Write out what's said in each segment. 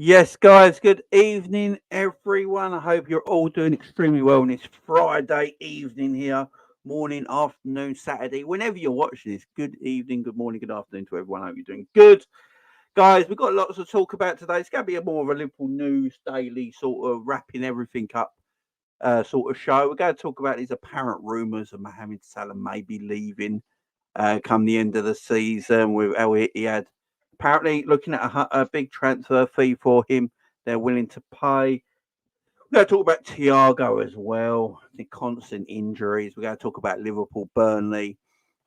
Yes, guys, good evening, everyone. I hope you're all doing extremely well on this Friday evening here, morning, afternoon, Saturday, whenever you're watching this. Good evening, good morning, good afternoon to everyone. I hope you're doing good. Guys, we've got lots to talk about today. It's going to be a more of a Liverpool news daily sort of wrapping everything up sort of show. We're going to talk about these apparent rumours of Mohamed Salah maybe leaving come the end of the season with Al-Ittihad. Apparently, looking at a big transfer fee for him, they're willing to pay. We're going to talk about Thiago as well, the constant injuries. We're going to talk about Liverpool, Burnley,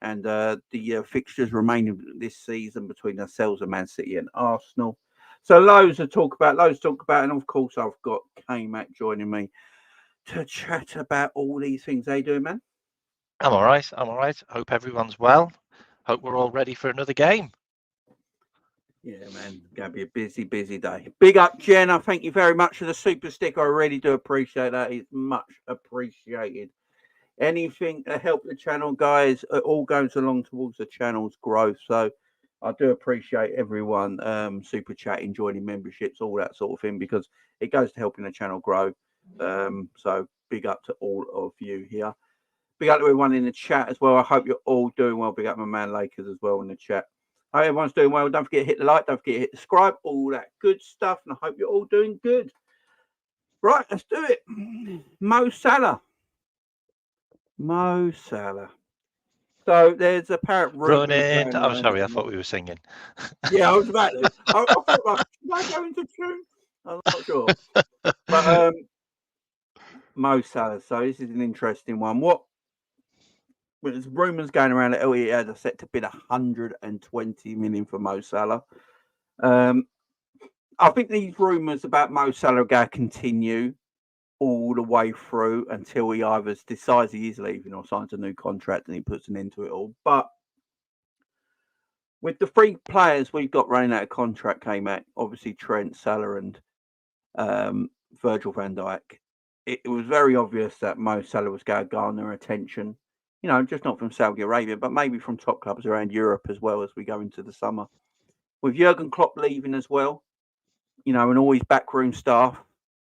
and the fixtures remaining this season between ourselves and Man City and Arsenal. So loads to talk about, and of course I've got K-Mac joining me to chat about all these things. How you doing, man? I'm all right. I'm all right. Hope everyone's well. Hope we're all ready for another game. Yeah, man, gonna be a busy day. Big up, Jenna. Thank you very much for the super stick. I really do appreciate that. It's much appreciated. Anything to help the channel, guys, it all goes along towards the channel's growth. So I do appreciate everyone super chatting, joining memberships, all that sort of thing, because it goes to helping the channel grow. So big up to all of you here. Big up to everyone in the chat as well. I hope you're all doing well. Big up my man Lakers as well in the chat. Hope everyone's doing well. Don't forget to hit the like. Don't forget to hit the subscribe. All that good stuff. And I hope you're all doing good. Right, let's do it. Mo Salah. Mo Salah. So there's apparent rumours Running. going Oh, around. sorry. I thought we were singing. Yeah, I was about to. I thought, like, should I go into tune? I'm not sure. But Mo Salah. So this is an interesting one. There's rumours going around that Al-Ittihad are set to bid 120 million for Mo Salah. Um, I think these rumours about Mo Salah are going to continue all the way through until he either decides he is leaving or signs a new contract and he puts an end to it all. But with the three players we've got running out of contract came out, obviously Trent, Salah, and Virgil van Dijk, it was very obvious that Mo Salah was going to garner attention. You know, just not from Saudi Arabia, but maybe from top clubs around Europe as well as we go into the summer. With Jurgen Klopp leaving as well, you know, and all his backroom staff,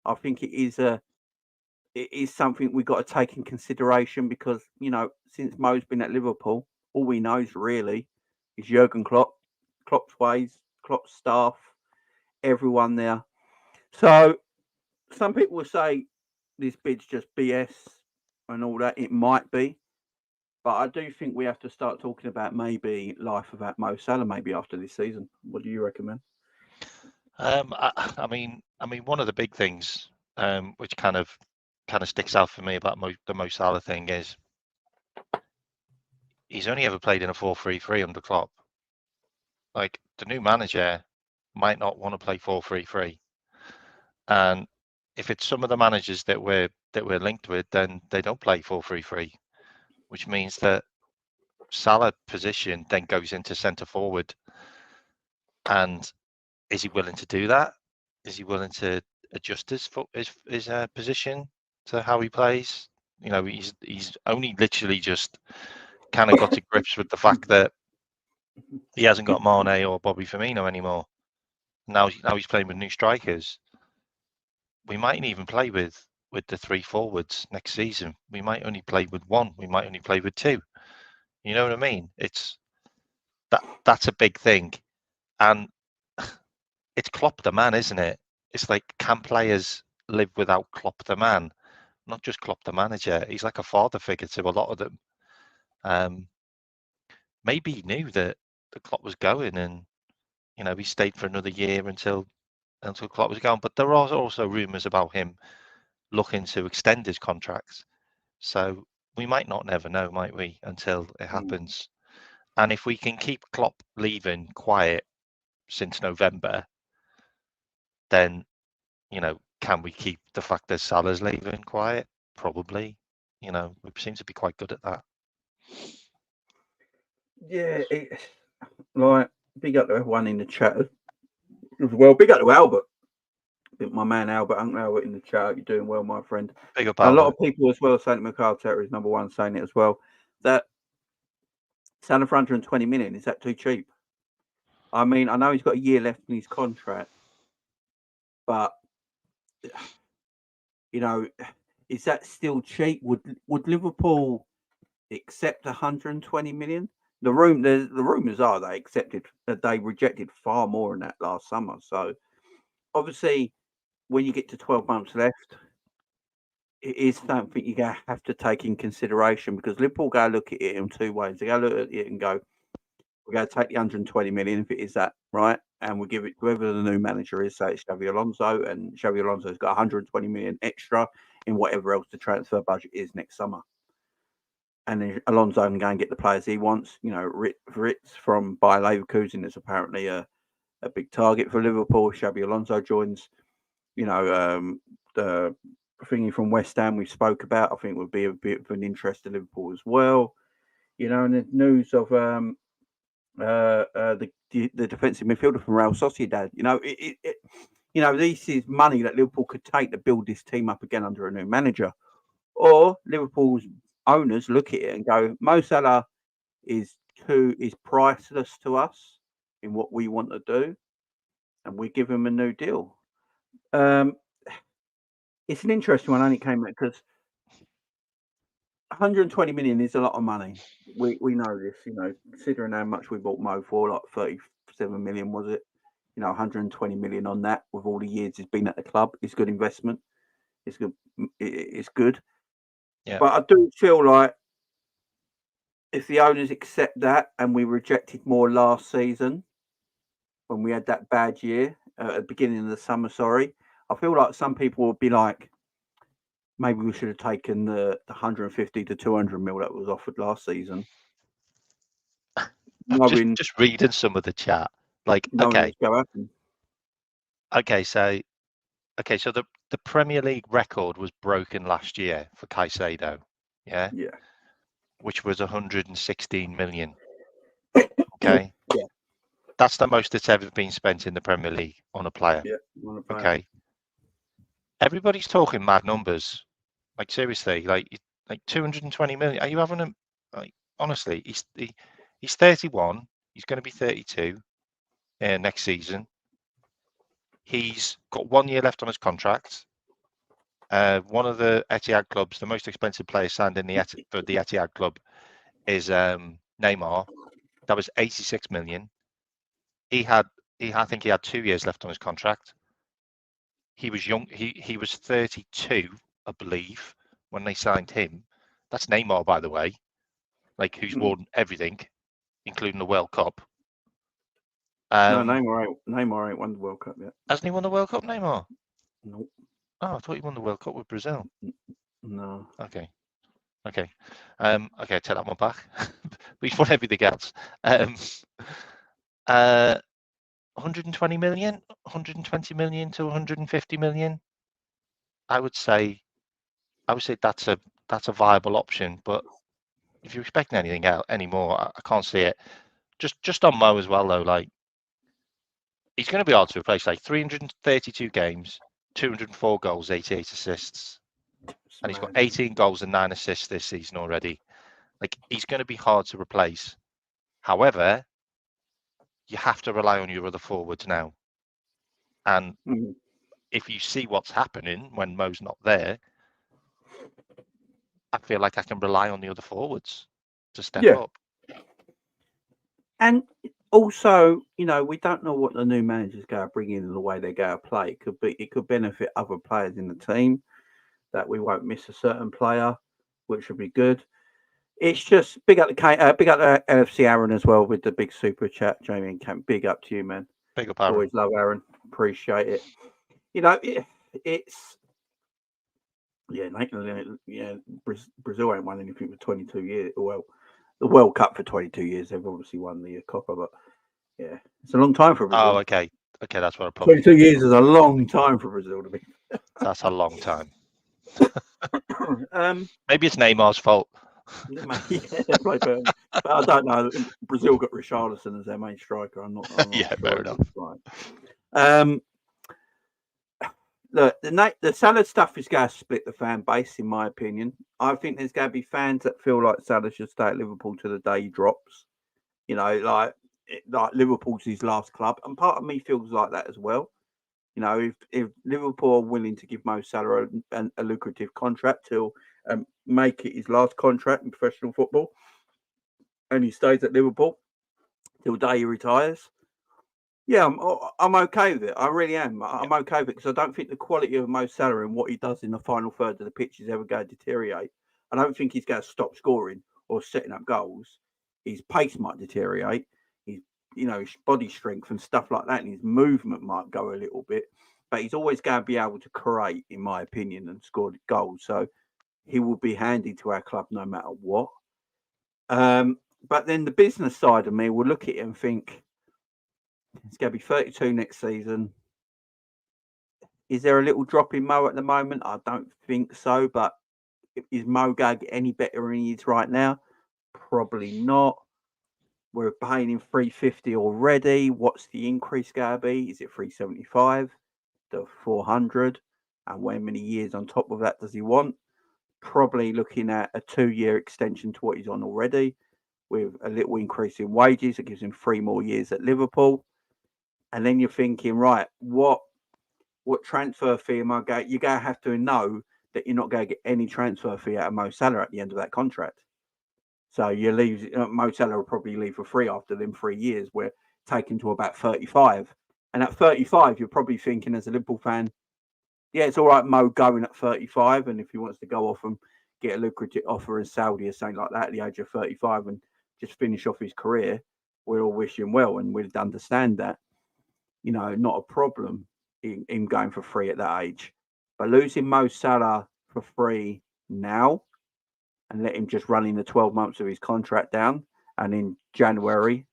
I think it is something we've got to take in consideration because, you know, since Mo's been at Liverpool, all we know is really is Jurgen Klopp, Klopp's ways, Klopp's staff, everyone there. So some people will say this bid's just BS and all that. It might be. But I do think we have to start talking about maybe life without Mo Salah maybe after this season. What do you recommend? I mean, one of the big things, which kind of sticks out for me about the Mo Salah thing is he's only ever played in a 4-3-3 under Klopp. Like the new manager might not want to play 4-3-3, and if it's some of the managers that we're linked with, then they don't play 4-3-3, which means that Salah position then goes into centre forward. And is he willing to do that? Is he willing to adjust his position to how he plays? You know, he's only literally just kind of got to grips with the fact that he hasn't got Mane or Bobby Firmino anymore. Now he's playing with new strikers. We mightn't even play with the three forwards next season. We might only play with one. We might only play with two. You know what I mean? It's that's a big thing, and it's Klopp the man, isn't it? It's like, can players live without Klopp the man? Not just Klopp the manager. He's like a father figure to a lot of them. Maybe he knew that the Klopp was going, and you know he stayed for another year until Klopp was gone. But there are also rumours about him looking to extend his contracts. So we might not never know, might we, until it happens. And if we can keep Klopp leaving quiet since November, then, you know, can we keep the fact that Salah's leaving quiet? Probably. You know, we seem to be quite good at that. Yeah, like big up to everyone in the chat as well. Big up to Albert. My man Albert, Uncle Albert in the chat. You're doing well, my friend. Big up, A lot Albert. of people as well saying that Arteta is number one, saying it as well. That Salah for 120 million, is that too cheap? I mean, I know he's got a year left in his contract, But you know, is that still cheap? Would Liverpool accept 120 million? The rumors are they rejected far more than that last summer. So obviously, when you get to 12 months left, it is something you have to take in consideration because Liverpool go look at it in two ways. They go look at it and go, we're going to take the 120 million if it is that, right? And we'll give it to whoever the new manager is. So it's Xabi Alonso, and Xabi Alonso's got 120 million extra in whatever else the transfer budget is next summer. And then Alonso can go and get the players he wants. You know, Ritz from Bayer Leverkusen is apparently a big target for Liverpool. Xabi Alonso joins. You know, the thingy from West Ham we spoke about, I think would be a bit of an interest to Liverpool as well. You know, and the news of the defensive midfielder from Real Sociedad. You know, you know, this is money that Liverpool could take to build this team up again under a new manager. Or Liverpool's owners look at it and go, Mo Salah is priceless to us in what we want to do, and we give him a new deal. It's an interesting one, only came out because 120 million is a lot of money. We know this, you know, considering how much we bought Mo for, like 37 million, was it? You know, 120 million on that with all the years he's been at the club. It's good investment. It's good. It's good. Yeah. But I do feel like if the owners accept that, and we rejected more last season when we had that bad year at the beginning of the summer, I feel like some people would be like, maybe we should have taken the 150 to 200 mil that was offered last season. I'm just reading some of the chat. Like, okay, so the Premier League record was broken last year for Caicedo, yeah, which was 116 million. Okay, yeah, that's the most that's ever been spent in the Premier League on a player. Yeah, on a player. Okay, everybody's talking mad numbers. Like seriously, like 220 million. Are you having a like? Honestly, he's 31. He's going to be 32 next season. He's got 1 year left on his contract. One of the Etihad clubs, the most expensive player signed in for the Etihad club is Neymar. That was 86 million. I think he had 2 years left on his contract. He was young. He was 32, I believe, when they signed him. That's Neymar, by the way, like who's won everything, including the World Cup. No, Neymar ain't won the World Cup yet. Hasn't he won the World Cup, Neymar? Nope. Oh, I thought he won the World Cup with Brazil. No. Okay. Okay, take that one back. But he's won everything else. 120 million, 120 million to 150 million. I would say that's a viable option. But if you're expecting anything else anymore, I can't see it. Just on Mo as well though, like he's going to be hard to replace. Like 332 games, 204 goals, 88 assists. And he's got 18 goals and 9 assists this season already. Like he's going to be hard to replace. However, you have to rely on your other forwards now. And if you see what's happening when Mo's not there, I feel like I can rely on the other forwards to step up. And also, you know, we don't know what the new managers go to bring in and the way they go to play. It could benefit other players in the team that we won't miss a certain player, which would be good. It's just big up the LFC Aaron as well with the big super chat, Jamie and Camp. Big up to you, man. Big up, Aaron. Always love Aaron. Appreciate it. You know, it's Brazil ain't won anything for 22 years. Well, the World Cup for 22 years. They've obviously won the Copa, but yeah, it's a long time for Brazil. Oh, okay, that's what I probably. 22 years is a long time for Brazil to be. That's a long time. Maybe it's Neymar's fault. But I don't know. Brazil got Richarlison as their main striker. I'm not yeah, sure fair enough. Look, the Salah stuff is going to split the fan base, in my opinion. I think there's going to be fans that feel like Salah should stay at Liverpool till the day he drops. You know, like Liverpool's his last club, and part of me feels like that as well. You know, if Liverpool are willing to give Mo Salah a lucrative contract to make it his last contract in professional football, and he stays at Liverpool till the day he retires, yeah, I'm okay with it. I really am. I'm okay with it because I don't think the quality of Mo Salah and what he does in the final third of the pitch is ever going to deteriorate. I don't think he's going to stop scoring or setting up goals. His pace might deteriorate. His, his body strength and stuff like that, and his movement might go a little bit. But he's always going to be able to create, in my opinion, and score goals. So he will be handy to our club no matter what. But then the business side of me will look at it and think, he's going to be 32 next season. Is there a little drop in Mo at the moment? I don't think so. But is Mo going to get any better than he is right now? Probably not. We're paying him 350 already. What's the increase going to be? Is it 375 to 400? And how many years on top of that does he want? Probably looking at a 2-year extension to what he's on already, with a little increase in wages. It gives him 3 more years at Liverpool. And then you're thinking, right, what transfer fee am I going? You're going to have to know that you're not going to get any transfer fee out of Mo Salah at the end of that contract. So you leave. Mo Salah will probably leave for free after them 3 years. We're taken to about 35, and at 35, you're probably thinking as a Liverpool fan, yeah, it's all right, Mo going at 35, and if he wants to go off and get a lucrative offer in Saudi or something like that at the age of 35 and just finish off his career, we're all wishing well, and we'd understand that. Not a problem in him going for free at that age. But losing Mo Salah for free now and let him just run in the 12 months of his contract down, and in January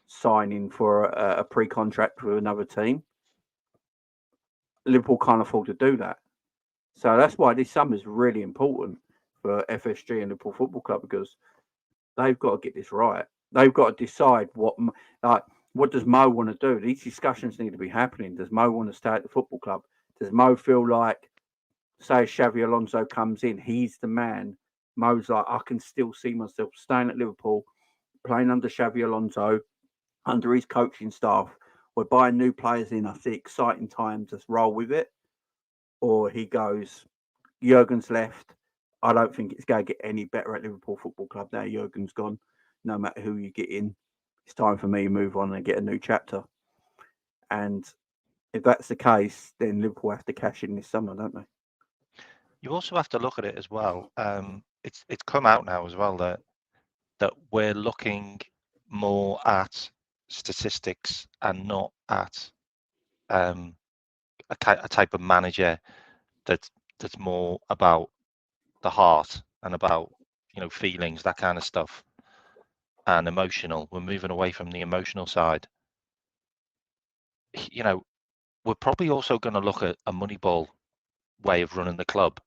signing for a pre-contract with another team, Liverpool can't afford to do that. So that's why this summer is really important for FSG and Liverpool Football Club, because they've got to get this right. They've got to decide what does Mo want to do? These discussions need to be happening. Does Mo want to stay at the football club? Does Mo feel like, say, Xavi Alonso comes in, he's the man? Mo's like, I can still see myself staying at Liverpool, playing under Xavi Alonso, under his coaching staff. We're buying new players in. I see exciting times. Let's roll with it. Or he goes, Jurgen's left. I don't think it's going to get any better at Liverpool Football Club now. Jurgen's gone. No matter who you get in, it's time for me to move on and get a new chapter. And if that's the case, then Liverpool have to cash in this summer, don't they? You also have to look at it as well. It's come out now as well that we're looking more at statistics and not at a type of manager that's more about the heart and about feelings, that kind of stuff, and emotional. We're moving away from the emotional side. We're probably also going to look at a Moneyball way of running the club.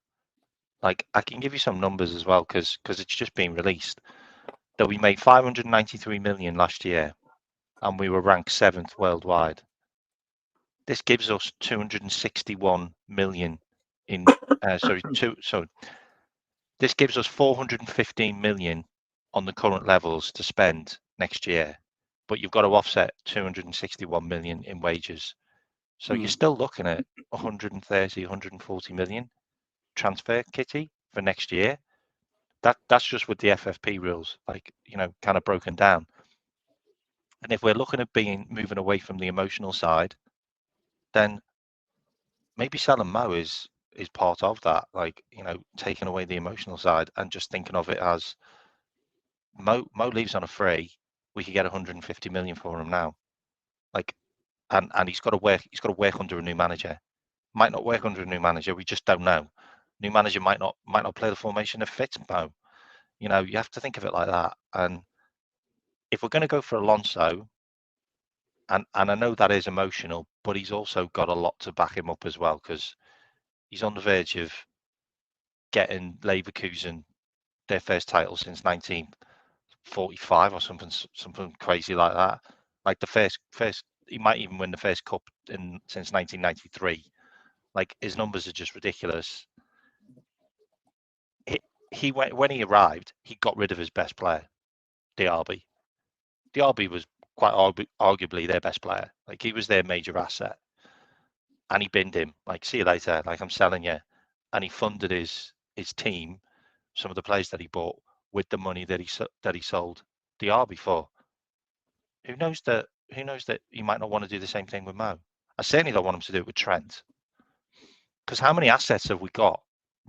Like, I can give you some numbers as well because it's just been released that we made 593 million last year and we were ranked 7th worldwide. This gives us 261 million in this gives us 415 million on the current levels to spend next year, but you've got to offset 261 million in wages. So you're still looking at 130, 140 million transfer kitty for next year. That's just with the FFP rules, kind of broken down. And if we're looking at moving away from the emotional side, then maybe selling Mo is part of that, taking away the emotional side and just thinking of it as Mo leaves on a free, we could get 150 million for him now. And he's got to work under a new manager. Might not work under a new manager, we just don't know. New manager might not play the formation that fits Mo. You have to think of it like that. And if we're going to go for Alonso, and I know that is emotional, but he's also got a lot to back him up as well, because he's on the verge of getting Leverkusen their first title since 1945 or something crazy like that. Like the first, he might even win the first cup since 1993. Like, his numbers are just ridiculous. When he arrived, he got rid of his best player, Diaby. Diaby was quite arguably their best player. Like, he was their major asset. and he binned him. Like, see you later. Like, I'm selling you. And he funded his team, some of the players that he bought, with the money that he sold DR before. Who knows that he might not want to do the same thing with Mo? I certainly don't want him to do it with Trent. Because how many assets have we got,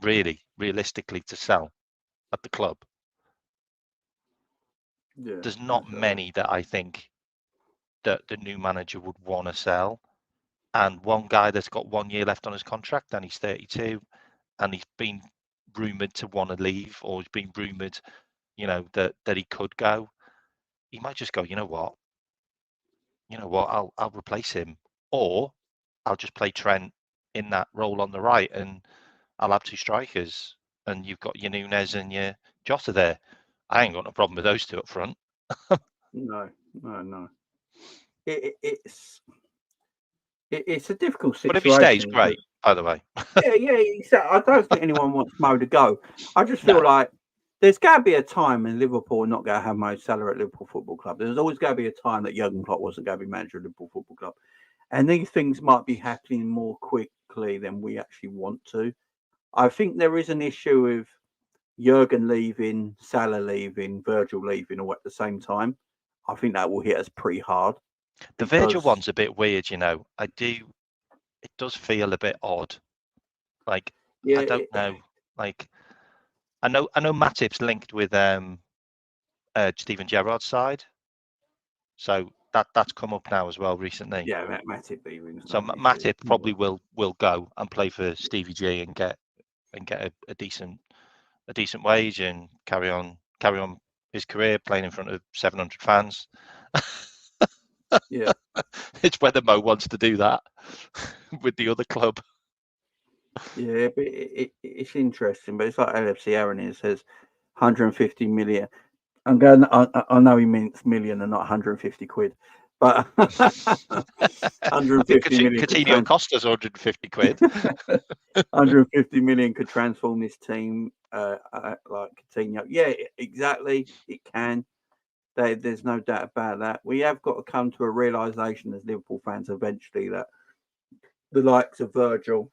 really, realistically, to sell at the club? Yeah, there's not many that I think that the new manager would want to sell. And one guy that's got 1 year left on his contract, and he's 32, and he's been rumoured to want to leave, or he's been rumoured, that he could go. He might just go, you know what, I'll replace him, or I'll just play Trent in that role on the right, and I'll have two strikers, and you've got your Nunes and your Jota there. I ain't got no problem with those two up front. No. It's a difficult situation. But if he stays, great. By the way. Exactly. I don't think anyone wants Mo to go. I just feel like there's got to be a time in Liverpool not going to have Mo Salah at Liverpool Football Club. There's always going to be a time that Jurgen Klopp wasn't going to be manager of Liverpool Football Club, and these things might be happening more quickly than we actually want to. I think there is an issue with Jurgen leaving, Salah leaving, Virgil leaving all at the same time. I think that will hit us pretty hard. The Virgil one's a bit weird, It does feel a bit odd. Like, I don't know. Like, I know Matip's linked with Steven Gerrard's side, so that's come up now as well recently. Yeah, Matip leaving. So Matip probably will go and play for Stevie G and get a decent wage and carry on his career playing in front of 700 fans. Yeah. It's whether Mo wants to do that with the other club. Yeah, but it's interesting. But it's like LFC Aaron here says 150 million. I know he means million and not 150 quid. But 150 million. Coutinho cost us 150 quid. 150 million could transform this team like Coutinho. Yeah, exactly. It can. There's no doubt about that. We have got to come to a realisation as Liverpool fans eventually that the likes of Virgil,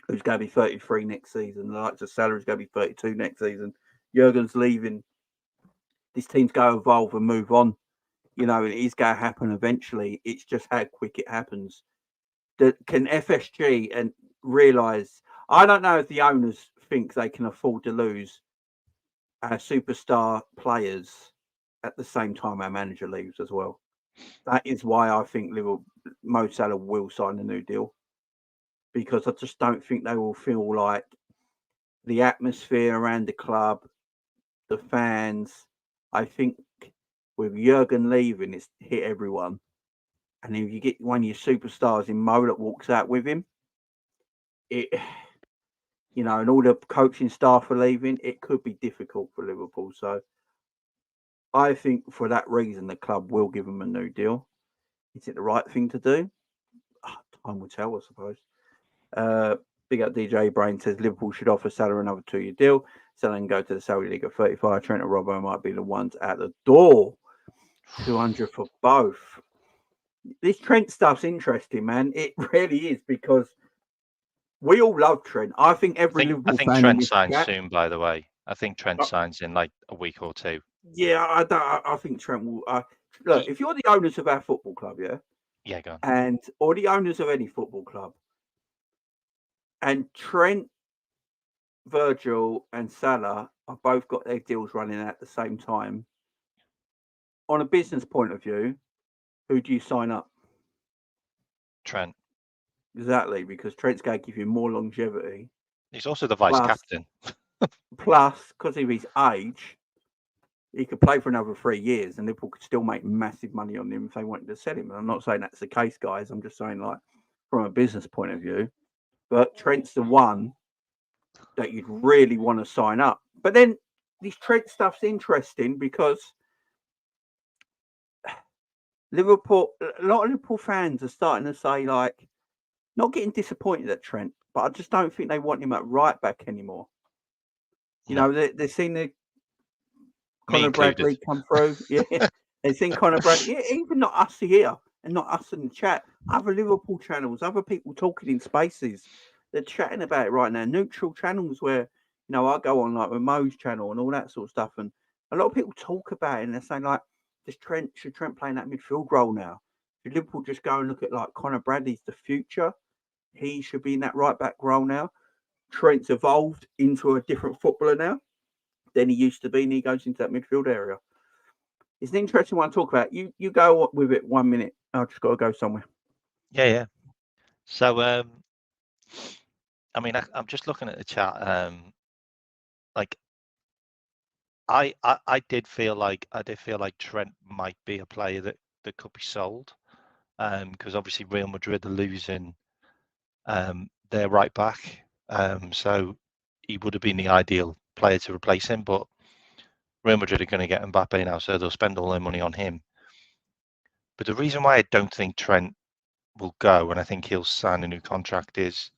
who's going to be 33 next season, the likes of Salah, who's going to be 32 next season, Jurgen's leaving. This team's going to evolve and move on. It is going to happen eventually. It's just how quick it happens. Can FSG and realise? I don't know if the owners think they can afford to lose our superstar players at the same time our manager leaves as well. That is why I think Mo Salah will sign a new deal, because I just don't think they will feel like the atmosphere around the club, the fans. I think with Jurgen leaving, it's hit everyone. And if you get one of your superstars in Mo that walks out with him, and all the coaching staff are leaving, it could be difficult for Liverpool. So I think for that reason, the club will give him a new deal. Is it the right thing to do? Time will tell, I suppose. Big up DJ Brain says Liverpool should offer Salah another 2-year deal. Salah can go to the Saudi League at 35. Trent and Robbo might be the ones at the door. 200 for both. This Trent stuff's interesting, man. It really is, because we all love Trent. I think Liverpool fan Trent signs soon, by the way. I think Trent signs in like a week or two. Yeah, I think Trent will. Look, if you're the owners of our football club, yeah, go on. Or the owners of any football club, and Trent, Virgil, and Salah have both got their deals running at the same time. On a business point of view, who do you sign up? Trent. Exactly, because Trent's going to give you more longevity. He's also the vice captain. Plus, because of his age, he could play for another 3 years, and Liverpool could still make massive money on him if they wanted to sell him. And I'm not saying that's the case, guys. I'm just saying, like, from a business point of view. But Trent's the one that you'd really want to sign up. But then this Trent stuff's interesting because Liverpool, a lot of Liverpool fans are starting to say, like, not getting disappointed at Trent, but I just don't think they want him at right back anymore. They've seen the Conor Bradley come through. Yeah, they've seen Conor Bradley. Yeah, even not us here. and not us in the chat. Other Liverpool channels, other people talking in spaces, they're chatting about it right now. Neutral channels where I go on like with Mo's channel and all that sort of stuff, and a lot of people talk about it and they're saying like, should Trent play in that midfield role now? Should Liverpool just go and look at like Conor Bradley's the future? He should be in that right back role now. Trent's evolved into a different footballer now than he used to be, and he goes into that midfield area. It's an interesting one to talk about. You go with it 1 minute. I've just got to go somewhere. Yeah. So, I mean, I'm just looking at the chat. Like, I did feel like Trent might be a player that could be sold, because obviously Real Madrid are losing their right back, so he would have been the ideal player to replace him. But Real Madrid are going to get Mbappe now, so they'll spend all their money on him. But the reason why I don't think Trent will go, and I think he'll sign a new contract, is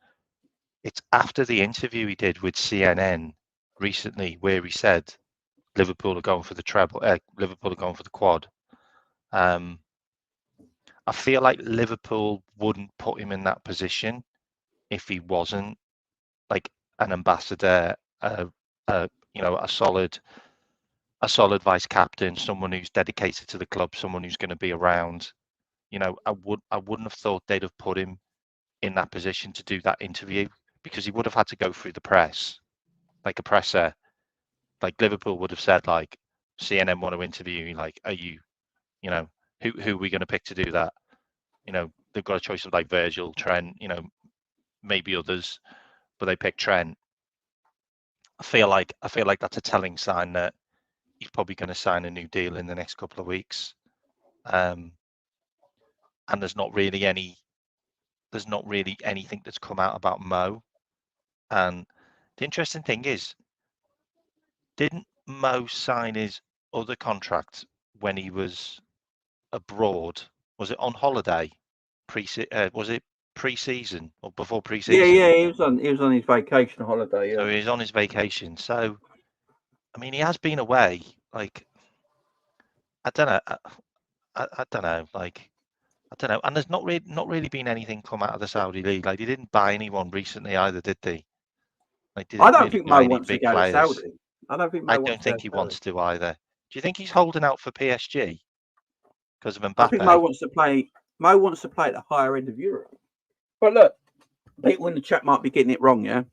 it's after the interview he did with CNN recently, where he said Liverpool are going for the treble, Liverpool are going for the quad. I feel like Liverpool wouldn't put him in that position if he wasn't like an ambassador, a solid vice captain, someone who's dedicated to the club, someone who's going to be around. I wouldn't have thought they'd have put him in that position to do that interview, because he would have had to go through the press, like a presser. Like Liverpool would have said, like, CNN want to interview you, like, are you, who are we going to pick to do that? They've got a choice of like Virgil, Trent, maybe others, but they picked Trent. I feel like that's a telling sign that he's probably going to sign a new deal in the next couple of weeks. And there's not really anything that's come out about Mo. And the interesting thing is, didn't Mo sign his other contract when he was abroad? Was it on holiday? Was it pre-season or before pre-season? Yeah. He was on his vacation holiday. So Yeah. he's on his vacation. So, I mean, he has been away. Like, I don't know. I don't know. Like, I don't know. And there's not really been anything come out of the Saudi league. Like, they didn't buy anyone recently either, did they? Like, they I didn't don't really think buy Mo any wants to big go to players. Saudi. I don't think I Mo wants don't to go think to he Saudi. wants to either. Do you think he's holding out for PSG because of I think Mo Mbappe? wants to play. Mo wants to play at the higher end of Europe. But look, people in the chat might be getting it wrong. Yeah,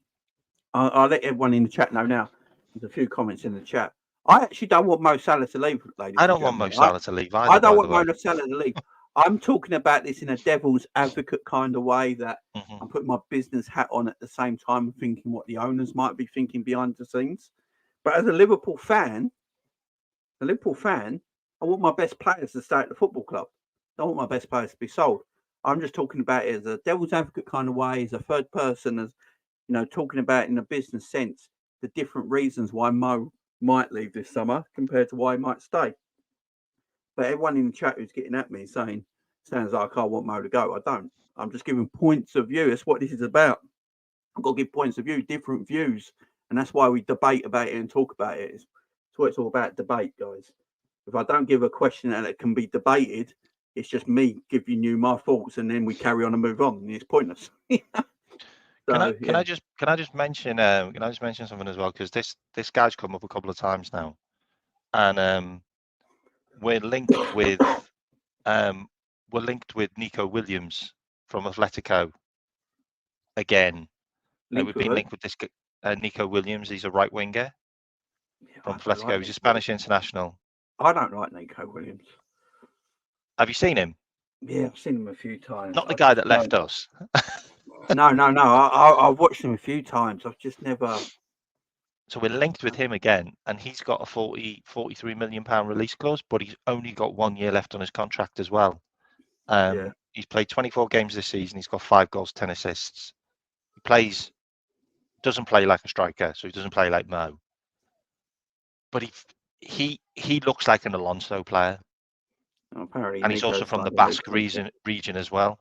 I'll let everyone in the chat know now. There's a few comments in the chat. I actually don't want Mo Salah to leave, ladies I and don't want Mo gentlemen. Salah to leave I either, don't by want the way. Mo Salah to leave. I'm talking about this in a devil's advocate kind of way, that I'm putting my business hat on at the same time, thinking what the owners might be thinking behind the scenes. But as a Liverpool fan, I want my best players to stay at the football club. I don't want my best players to be sold. I'm just talking about it as a devil's advocate kind of way, as a third person, as talking about in a business sense, the different reasons why Mo might leave this summer compared to why he might stay. But everyone in the chat who's getting at me saying, sounds like I want Mo to go. I don't. I'm just giving points of view. That's what this is about. I've got to give points of view, different views. And that's why we debate about it and talk about it. It's what it's all about, debate, guys. If I don't give a question and it can be debated, it's just me giving you my thoughts and then we carry on and move on. And it's pointless. Can I just mention something as well, because this guy's come up a couple of times now, and we're linked with Nico Williams from Atletico again. We've been linked with this Nico Williams. He's a right winger from Atletico. He's a Spanish international. I don't like Nico Williams. Have you seen him? Yeah, I've seen him a few times. Not the guy that left us. No. I've watched him a few times. I've just never. So we're linked with him again, and he's got a 43 million pound release clause, but he's only got 1 year left on his contract as well. He's played 24 games this season. He's got 5 goals, 10 assists. He doesn't play like a striker, so he doesn't play like Mo. But he looks like an Alonso player. Apparently, and he's also from the Basque region as well.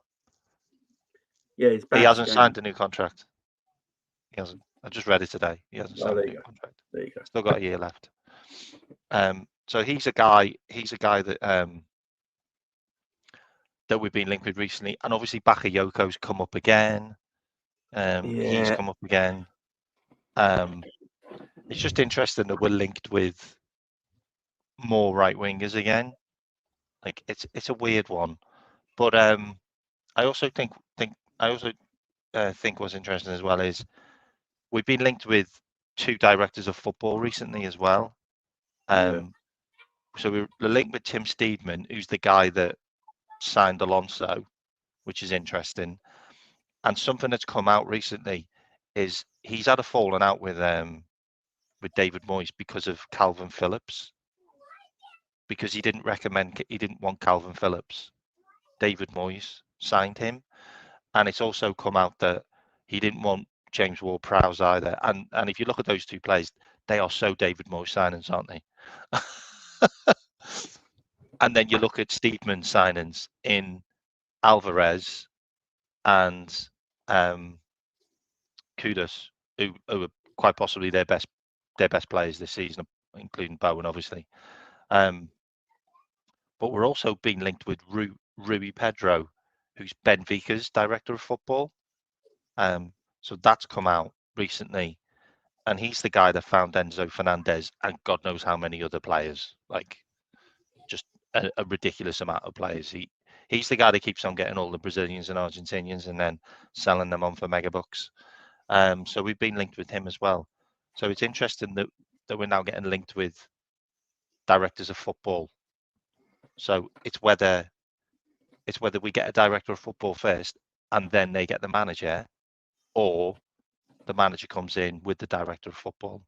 Yeah, he's Basque. He hasn't signed a new contract. He hasn't. I just read it today. He hasn't signed a new contract. There you go. Still got a year left. So he's a guy that that we've been linked with recently, and obviously Bakayoko's come up again. He's come up again. It's just interesting that we're linked with more right wingers again. Like it's a weird one, but I also think what's interesting as well is we've been linked with 2 directors of football recently as well. So we're linked with Tim Steedman, who's the guy that signed Alonso, which is interesting. And something that's come out recently is he's had a falling out with David Moyes because of Calvin Phillips, because he didn't want Calvin Phillips. David Moyes signed him, and it's also come out that he didn't want James Ward-Prowse either. And if you look at those 2 players, they are so David Moyes signings, aren't they? And then you look at Steedman signings in Alvarez and Kudus, who are quite possibly their best players this season, including Bowen, obviously. But we're also being linked with Rui Pedro, who's Benfica's director of football. So that's come out recently, and he's the guy that found Enzo Fernandez and God knows how many other players, like just a ridiculous amount of players. He's the guy that keeps on getting all the Brazilians and Argentinians and then selling them on for megabucks. So we've been linked with him as well. So it's interesting that we're now getting linked with directors of football. So it's whether we get a director of football first and then they get the manager, or the manager comes in with the director of football.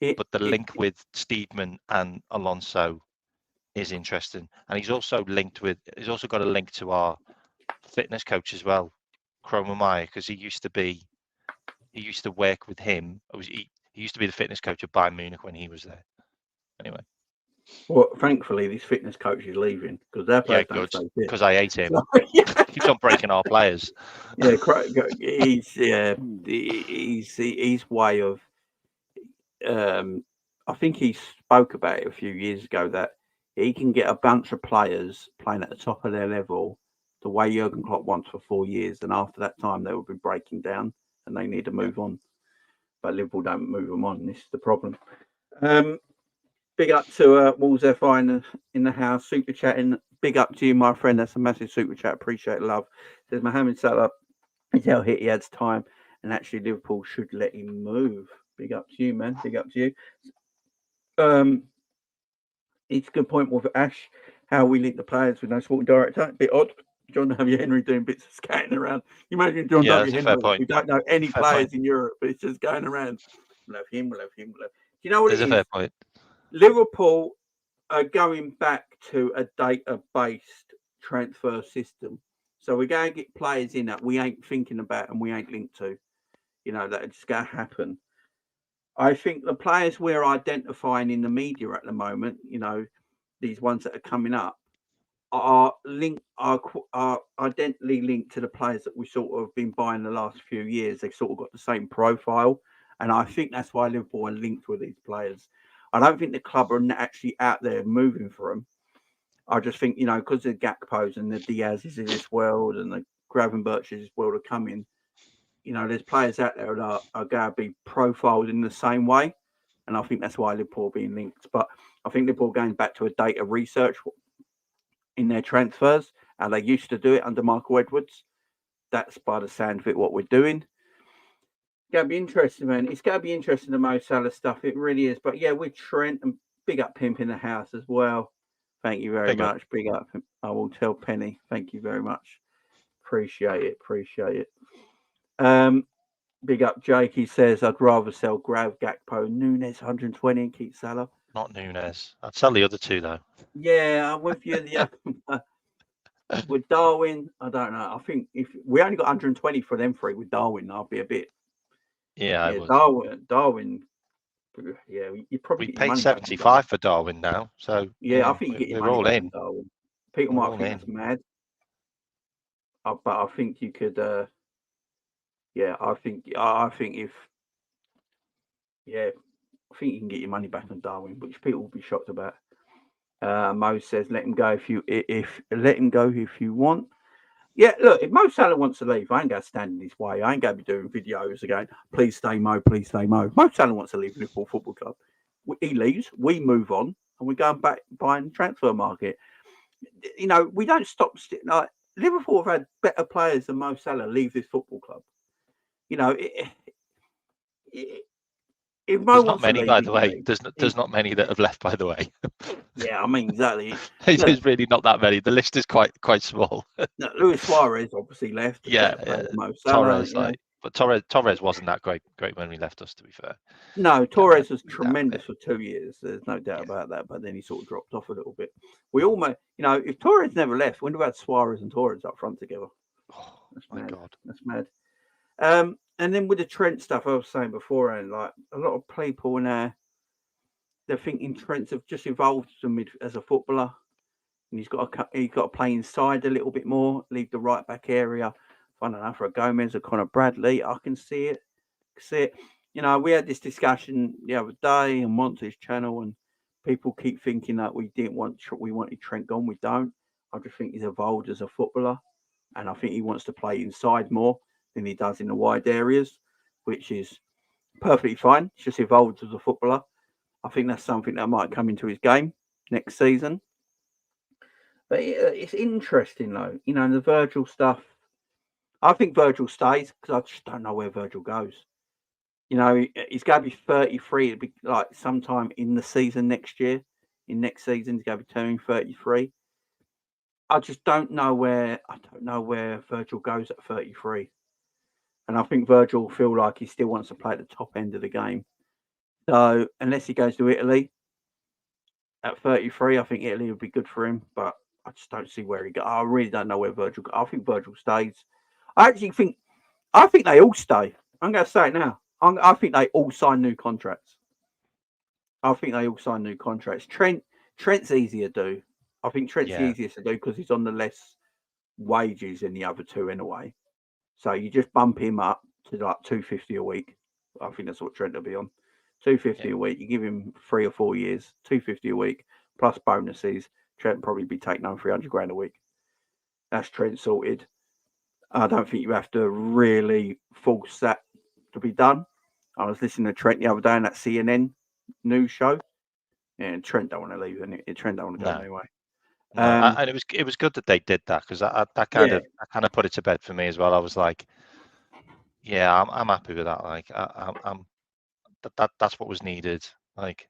But the link with Steedman and Alonso is interesting, and he's also got a link to our fitness coach as well, Chroma Meyer, because he used to work with him. He used to be the fitness coach at Bayern Munich when he was there. Anyway. Well, thankfully, this fitness coach is leaving because their players don't stay fit. Because I hate him. Keeps on breaking our players. Yeah, his way of. I think he spoke about it a few years ago that he can get a bunch of players playing at the top of their level the way Jurgen Klopp wants for 4 years, and after that time they will be breaking down and they need to move on. But Liverpool don't move them on. This is the problem. Big up to Wolves FI in the house, super chatting. Big up to you, my friend. That's a massive super chat. Appreciate love. Says Mohamed Salah is Al-Ittihad's time, and actually Liverpool should let him move. Big up to you, man. Big up to you. It's a good point with Ash, how we link the players with no sporting director. A bit odd. John W. Henry doing bits of scatting around. You imagine John W. Henry. We don't know any players in Europe, but it's just going around. We'll have him. Do you know what There's it is? There's a fair point. Liverpool are going back to a data-based transfer system. So we're going to get players in that we ain't thinking about and we ain't linked to. That it's going to happen. I think the players we're identifying in the media at the moment, these ones that are coming up, are identically linked to the players that we sort of been buying the last few years. They've sort of got the same profile. And I think that's why Liverpool are linked with these players. I don't think the club are actually out there moving for them. I just think, because the Gakpos and the Diaz's in this world and the Gravenberch's in this world are coming, there's players out there that are going to be profiled in the same way. And I think that's why Liverpool are being linked. But I think Liverpool are going back to a data research in their transfers, and they used to do it under Michael Edwards. That's by the sound of it what we're doing. Going to be interesting, man. It's going to be interesting, the Mo Salah stuff. It really is. But yeah, with Trent, and big up Pimp in the house as well. Thank you very much. Big up. I will tell Penny. Thank you very much. Appreciate it. Big up Jake. He says, I'd rather sell Grav, Gakpo, Nunes 120 and keep Salah. Not Nunes. I'd sell the other 2 though. Yeah, I'm with you. With Darwin, I don't know. I think if we only got 120 for them 3 with Darwin, I'll be a bit. Yeah, I would. Darwin. Yeah, you probably we paid 75 for Darwin now, so yeah, I think you get your money all back in. on Darwin. People might think that's mad, but I think you could. I think if. Yeah, I think you can get your money back on Darwin, which people will be shocked about. Mo says, "Let him go if let him go if you want." Yeah, look, if Mo Salah wants to leave, I ain't going to stand in his way. I ain't going to be doing videos again. Please stay, Mo. Please stay, Mo. Mo Salah wants to leave Liverpool Football Club. He leaves. We move on, and we go back buying the transfer market. You know, we don't stop. Like Liverpool have had better players than Mo Salah leave this football club. You know, if Mo There's not wants to many, leave, by he the can way. leave. There's not many that have left, by the way. Yeah, I mean exactly. There's really not that many. The list is quite small. Luis Suarez obviously left, a Yeah, better player than Mo Salah. Torres, You know, but Torres wasn't that great when he left us. To be fair, no, you know, we had Torres was to move out of tremendous it. for 2 years. There's no doubt Yeah, about that. But then he sort of dropped off a little bit. We almost, you know, if Torres never left, when have had Suarez and Torres up front together? oh That's my mad. God. That's mad. And then with the Trent stuff, I was saying beforehand, like a lot of people now, they're thinking Trent's have just evolved as a footballer, and he's got to play inside a little bit more, leave the right back area. I don't know, for a Gomez or Conor Bradley, I can see it. See it. You know, we had this discussion the other day on Monty's channel, and people keep thinking that we wanted Trent gone. We don't. I just think he's evolved as a footballer, and I think he wants to play inside more than he does in the wide areas, which is perfectly fine. He's just evolved as a footballer. I think that's something that might come into his game next season. But it's interesting though, you know, the Virgil stuff. I think Virgil stays because I just don't know where Virgil goes. You know, he's going to be 33. It'll be like sometime in the season next year. In next season, he's going to be turning 33. I just don't know where. I don't know where Virgil goes at 33. And I think Virgil will feel like he still wants to play at the top end of the game. So unless he goes to Italy at 33, I think Italy would be good for him. But I just don't see where he goes. I really don't know where Virgil goes. I think Virgil stays. I actually think. I think they all stay. I'm going to say it now. I think they all sign new contracts. I think they all sign new contracts. Trent's easier to do. I think Trent's the Yeah, easiest to do because he's on the less wages than the other two anyway. So you just bump him up to like 250 a week. I think that's what Trent will be on. 250 yeah. a week. You give him 3 or 4 years, 250 a week plus bonuses. Trent will probably be taking home 300 grand a week. That's Trent sorted. I don't think you have to really force that to be done. I was listening to Trent the other day on that CNN news show. Yeah, and Trent don't want to leave, and Trent don't want to go No, anyway. no, and it was good that they did that because that Yeah, kind of put it to bed for me as well. I was like, yeah, I'm happy with that. Like, I'm that's what was needed. Like,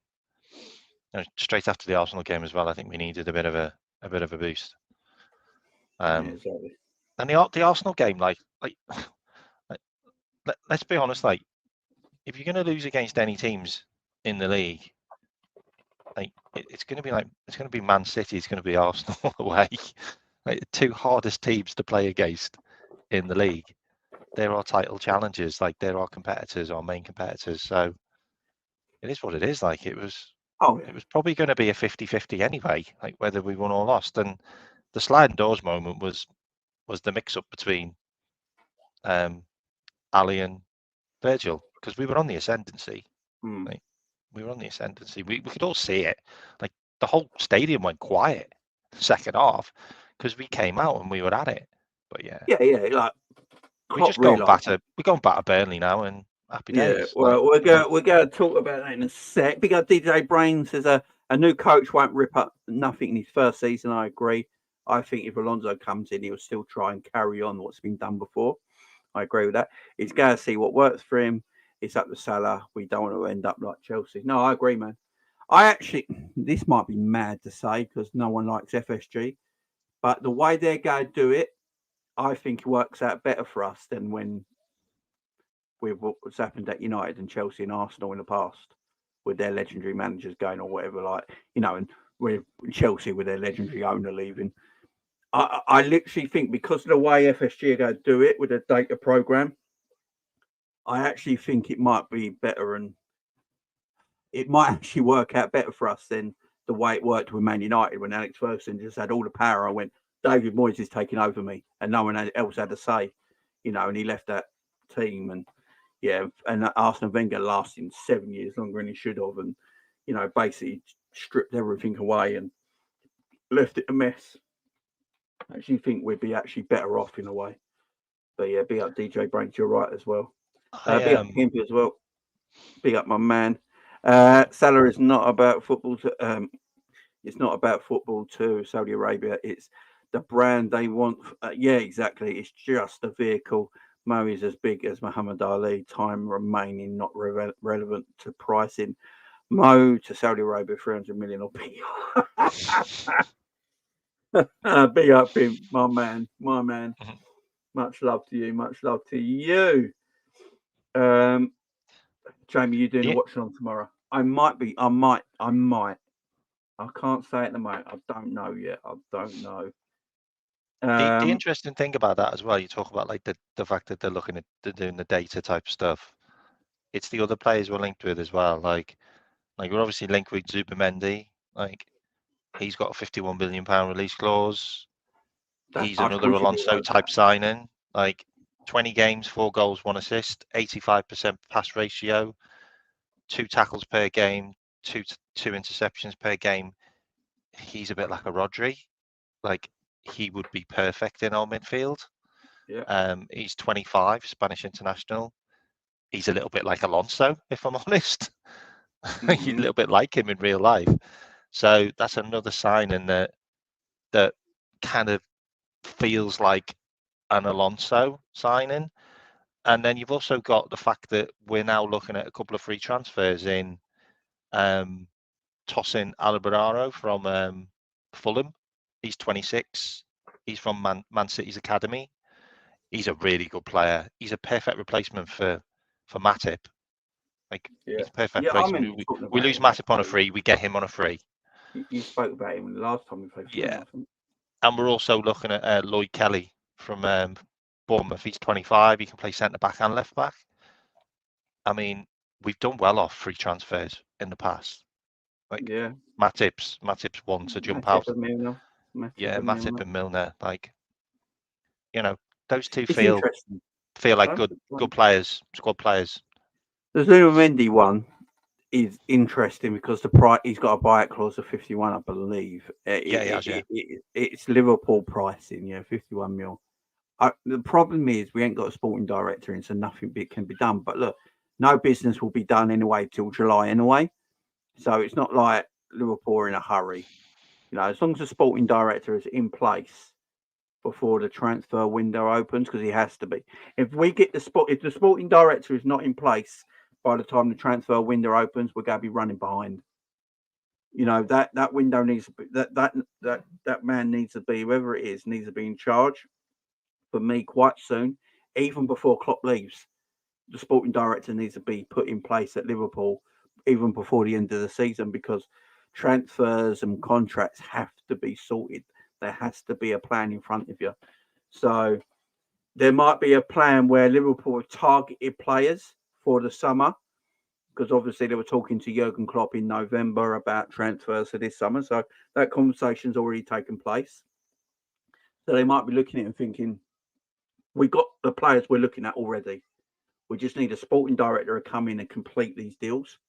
straight after the Arsenal game as well, I think we needed a bit of a boost. yeah, Um, exactly. and the Arsenal game, like let's be honest, like if you're going to lose against any teams in the league, like it's going to be Man City, it's going to be Arsenal away. Like the two hardest teams to play against in the league. There are title challenges, like there are competitors, our main competitors. So it is what it is. Like Oh yeah, it was probably going to be a 50-50 anyway, like whether we won or lost. And the sliding doors moment was the mix up between Ali and Virgil because we were on the ascendancy. mm. Like we were on the ascendancy. We could all see it. Like the whole stadium went quiet second half because we came out and we were at it. But yeah, Yeah. Like we Klopp just go and realised. batter Burnley now and happy Yeah, days. Like well, we're going to talk about that in a sec. Big up DJ Brain says a new coach won't rip up nothing in his first season. I agree. I think if Alonso comes in, he'll still try and carry on what's been done before. I agree with that. He's going to see what works for him. It's up to Salah. We don't want to end up like Chelsea. No, I agree, man. I actually, this might be mad to say because no one likes FSG, but the way they're going to do it, I think it works out better for us than when with what's happened at United and Chelsea and Arsenal in the past with their legendary managers going or whatever, like, you know, and with Chelsea with their legendary owner leaving. I literally think because of the way FSG are going to do it with a data program, I actually think it might be better and it might actually work out better for us than the way it worked with Man United when Alex Ferguson just had all the power. I went, David Moyes is taking over me, and no one else had a say, you know, and he left that team. And yeah, and Arsene Wenger lasting 7 years longer than he should have, and you know, basically stripped everything away. And left it a mess. I actually think we'd be actually better off in a way. But yeah, big up DJ Branks, you're right as well. Big up Gimpy as well. Big up my man. Salah is not about football. It's not about football to Saudi Arabia. It's the brand they want. Yeah, exactly. It's just a vehicle. Mo is as big as Muhammad Ali. Time remaining not relevant to pricing. Mo to Saudi Arabia, 300 million or bigger. Big up him, my man. Much love to you. Much love to you. Jamie, you doing a watch on tomorrow? I might be. I might. I can't say at the moment. I don't know yet. I don't know. The interesting thing about that as well, you talk about like the fact that they're looking at doing the data type stuff. It's the other players we're linked with as well. Like we're obviously linked with Zubimendi. Like he's got a £51 million release clause. He's another Alonso type signing. Like 20 games, 4 goals, 1 assist, 85% pass ratio, 2 tackles per game, two interceptions per game. He's a bit like a Rodri. Like he would be perfect in our midfield. Yeah. He's 25, Spanish international. He's a little bit like Alonso, if I'm honest. He's a little bit like him in real life. So that's another signing that kind of feels like an Alonso signing. And then you've also got the fact that we're now looking at a couple of free transfers in tossing Alvarado from Fulham. He's 26. He's from Man City's academy. He's a really good player. He's a perfect replacement for Matip. Like he's a perfect replacement. We lose Matip on a free, we get him on a free. You spoke about him the last time we played. Yeah. And we're also looking at Lloyd Kelly from Bournemouth. He's 25. He can play centre back and left back. I mean, we've done well off free transfers in the past. Like Matip's one to jump out. Matip and Milner. Like, you know, those two feel like good players, squad players. The Zubimendi one is interesting because the price he's got a buyout clause of 51, I believe. It's Liverpool pricing, 51 mil. The problem is we ain't got a sporting director, and so nothing big can be done. But look, no business will be done anyway till July anyway. So it's not like Liverpool are in a hurry. As long as the sporting director is in place before the transfer window opens, because he has to be. If the sporting director is not in place by the time the transfer window opens, we're going to be running behind. That window needs to be, that man needs to be, whoever it is, needs to be in charge for me quite soon, even before Klopp leaves. The sporting director needs to be put in place at Liverpool even before the end of the season, because transfers and contracts have to be sorted. There has to be a plan in front of you. So there might be a plan where Liverpool have targeted players for the summer, because obviously they were talking to Jurgen Klopp in November about transfers for this summer. So that conversation's already taken place. So they might be looking at it and thinking, we got the players we're looking at already. We just need a sporting director to come in and complete these deals.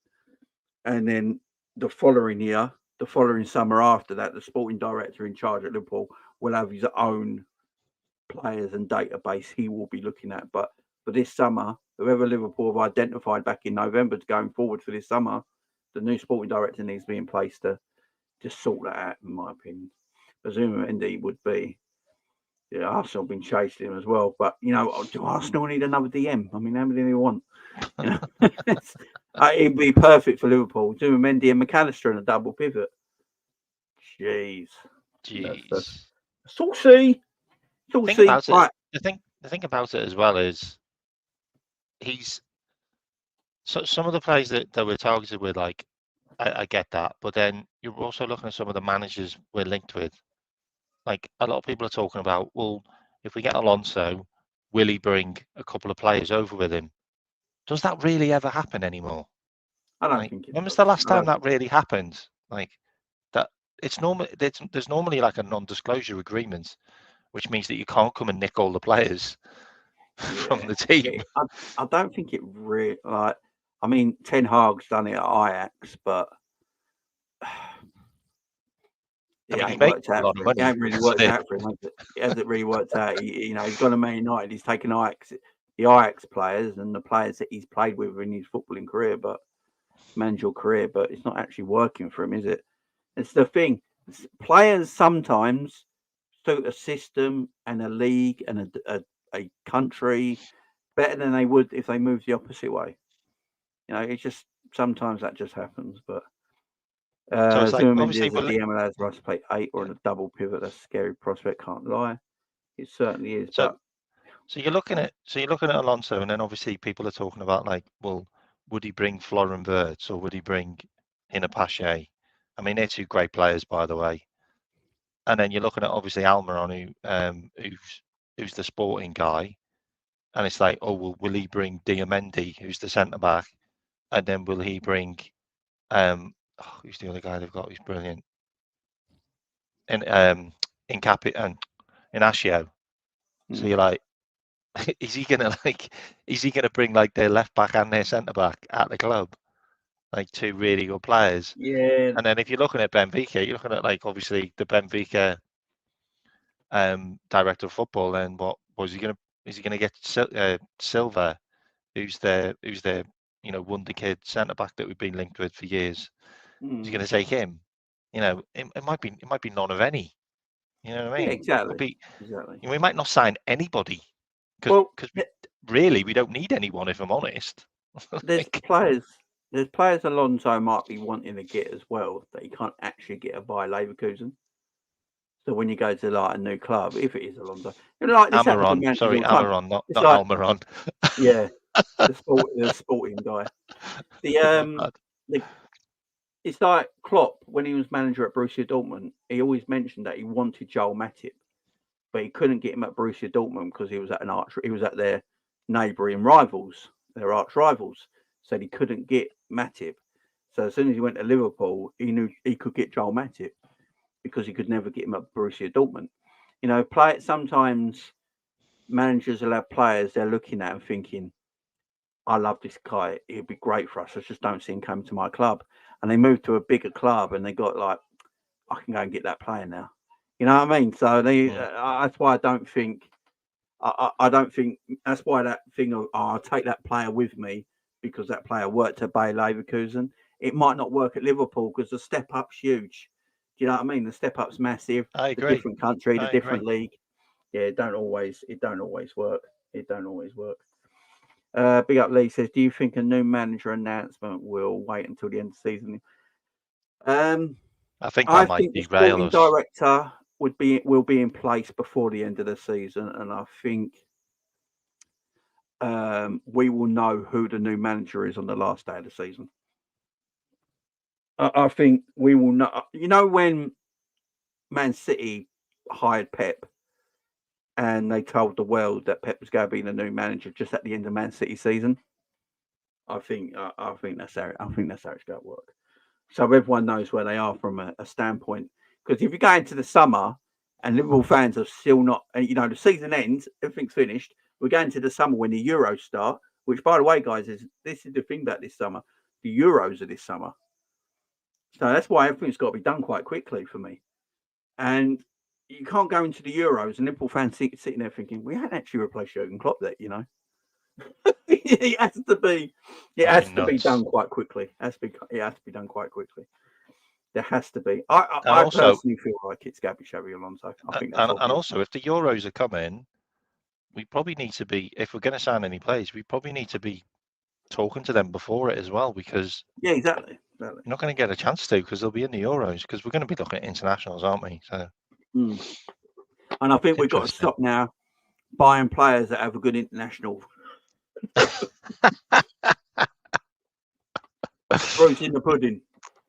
And then the following summer after that, the sporting director in charge at Liverpool will have his own players and database he will be looking at. But for this summer, whoever Liverpool have identified back in November to going forward for this summer, the new sporting director needs to be in place to just sort that out, in my opinion. Zubimendi would be. Yeah, Arsenal have been chasing him as well. But, do Arsenal need another DM? I mean, how many do they want? It'd be perfect for Liverpool. Zubimendi and McAllister in a double pivot. Jeez. Saucy. Right. The thing about it as well is some of the players that we're targeted with, like, I get that. But then you're also looking at some of the managers we're linked with. Like, a lot of people are talking about, well, if we get Alonso, will he bring a couple of players over with him? Does that really ever happen anymore? I don't think it. When was the last time that really happened? Like, that it's normal. There's normally like a non-disclosure agreement, which means that you can't come and nick all the players from the team. I don't think it really. I mean, Ten Hag's done it at Ajax, but it I mean, he ain't makes worked a out lot for of him. It money. ain't really So worked out for him. Has it? It hasn't really worked out. He's gone to Man United. He's taken the Ajax players and the players that he's played with in his footballing career, but managerial career, but it's not actually working for him, is it? It's the thing. Players sometimes suit a system and a league and a country better than they would if they moved the opposite way. It's just sometimes that just happens. But So it's like Zuma obviously, Mendes at the MLS for us to play 8 or in a double pivot. That's a scary prospect. Can't lie. It certainly is. so But you're looking at Alonso, and then obviously people are talking about like, well, would he bring Florian Wirtz or would he bring Pache? I mean, they're two great players, by the way. And then you're looking at obviously Almiron, who's the sporting guy, and it's like, oh, well, will he bring Diamendi, who's the centre back, and then will he bring who's the other guy they've got? Who's brilliant in Capi and in Asio. So you're like, is he gonna bring like their left back and their centre back at the club, like two really good players? yeah, And then if you're looking at Benfica, you're looking at like obviously the Benfica director of football. And what was he gonna? Is he gonna get Silva, who's their wonder kid centre back that we've been linked with for years? Is he gonna take him? It might be none of any. You know what I yeah, mean? It could exactly. be. Exactly. We might not sign anybody because Well, really we don't need anyone, if I'm honest. there's players Alonso might be wanting to get as well that he can't actually get a by Leverkusen. So when you go to like a new club, if it is Alonso, like this happens to Amaron, managers sorry, all the time. Amaron, not It's like, Almiron. yeah, the sporting guy. It's like Klopp when he was manager at Borussia Dortmund. He always mentioned that he wanted Joel Matip, but he couldn't get him at Borussia Dortmund because he was at their neighbouring rivals, their arch rivals. So he couldn't get Matip. So as soon as he went to Liverpool, he knew he could get Joel Matip because he could never get him at Borussia Dortmund. Sometimes managers will have players they're looking at and thinking, I love this guy. It'd be great for us. I just don't see him coming to my club. And they move to a bigger club and they got like, I can go and get that player now. You know what I mean? So that's why I don't think. I don't think that's why that thing of I'll take that player with me because that player worked at Bayer Leverkusen. It might not work at Liverpool because the step up's huge. Do you know what I mean? The step up's massive. I The agree. different country, the I different agree. league. Yeah, it don't always work. It don't always work. Big Up Lee says, do you think a new manager announcement will wait until the end of the season? I think I that might think the derail sporting us. director will be in place before the end of the season, and I think we will know who the new manager is on the last day of the season. I think we will know. You know when Man City hired Pep, and they told the world that Pep was going to be the new manager just at the end of Man City season. I think that's how it's going to work. So everyone knows where they are from a standpoint. Because if you go into the summer and Liverpool fans are still not, the season ends, everything's finished. We're going to the summer when the Euros start. Which, by the way, guys, this is the thing about this summer. The Euros are this summer, so that's why everything's got to be done quite quickly for me. And you can't go into the Euros and Liverpool fans sitting there thinking we hadn't actually replaced Jurgen Klopp yet. It has to be. It has to be done quite quickly. It has to be done quite quickly. There has to be. I personally feel like it's Gabby Xabi Alonso. I think that's and also if the Euros are coming, we probably need to be, if we're going to sign any players, we probably need to be talking to them before it as well, because exactly. You're not going to get a chance to because they'll be in the Euros, because we're going to be looking at internationals, aren't we? So, and I think we've got to stop now buying players that have a good international. Fruit in the pudding.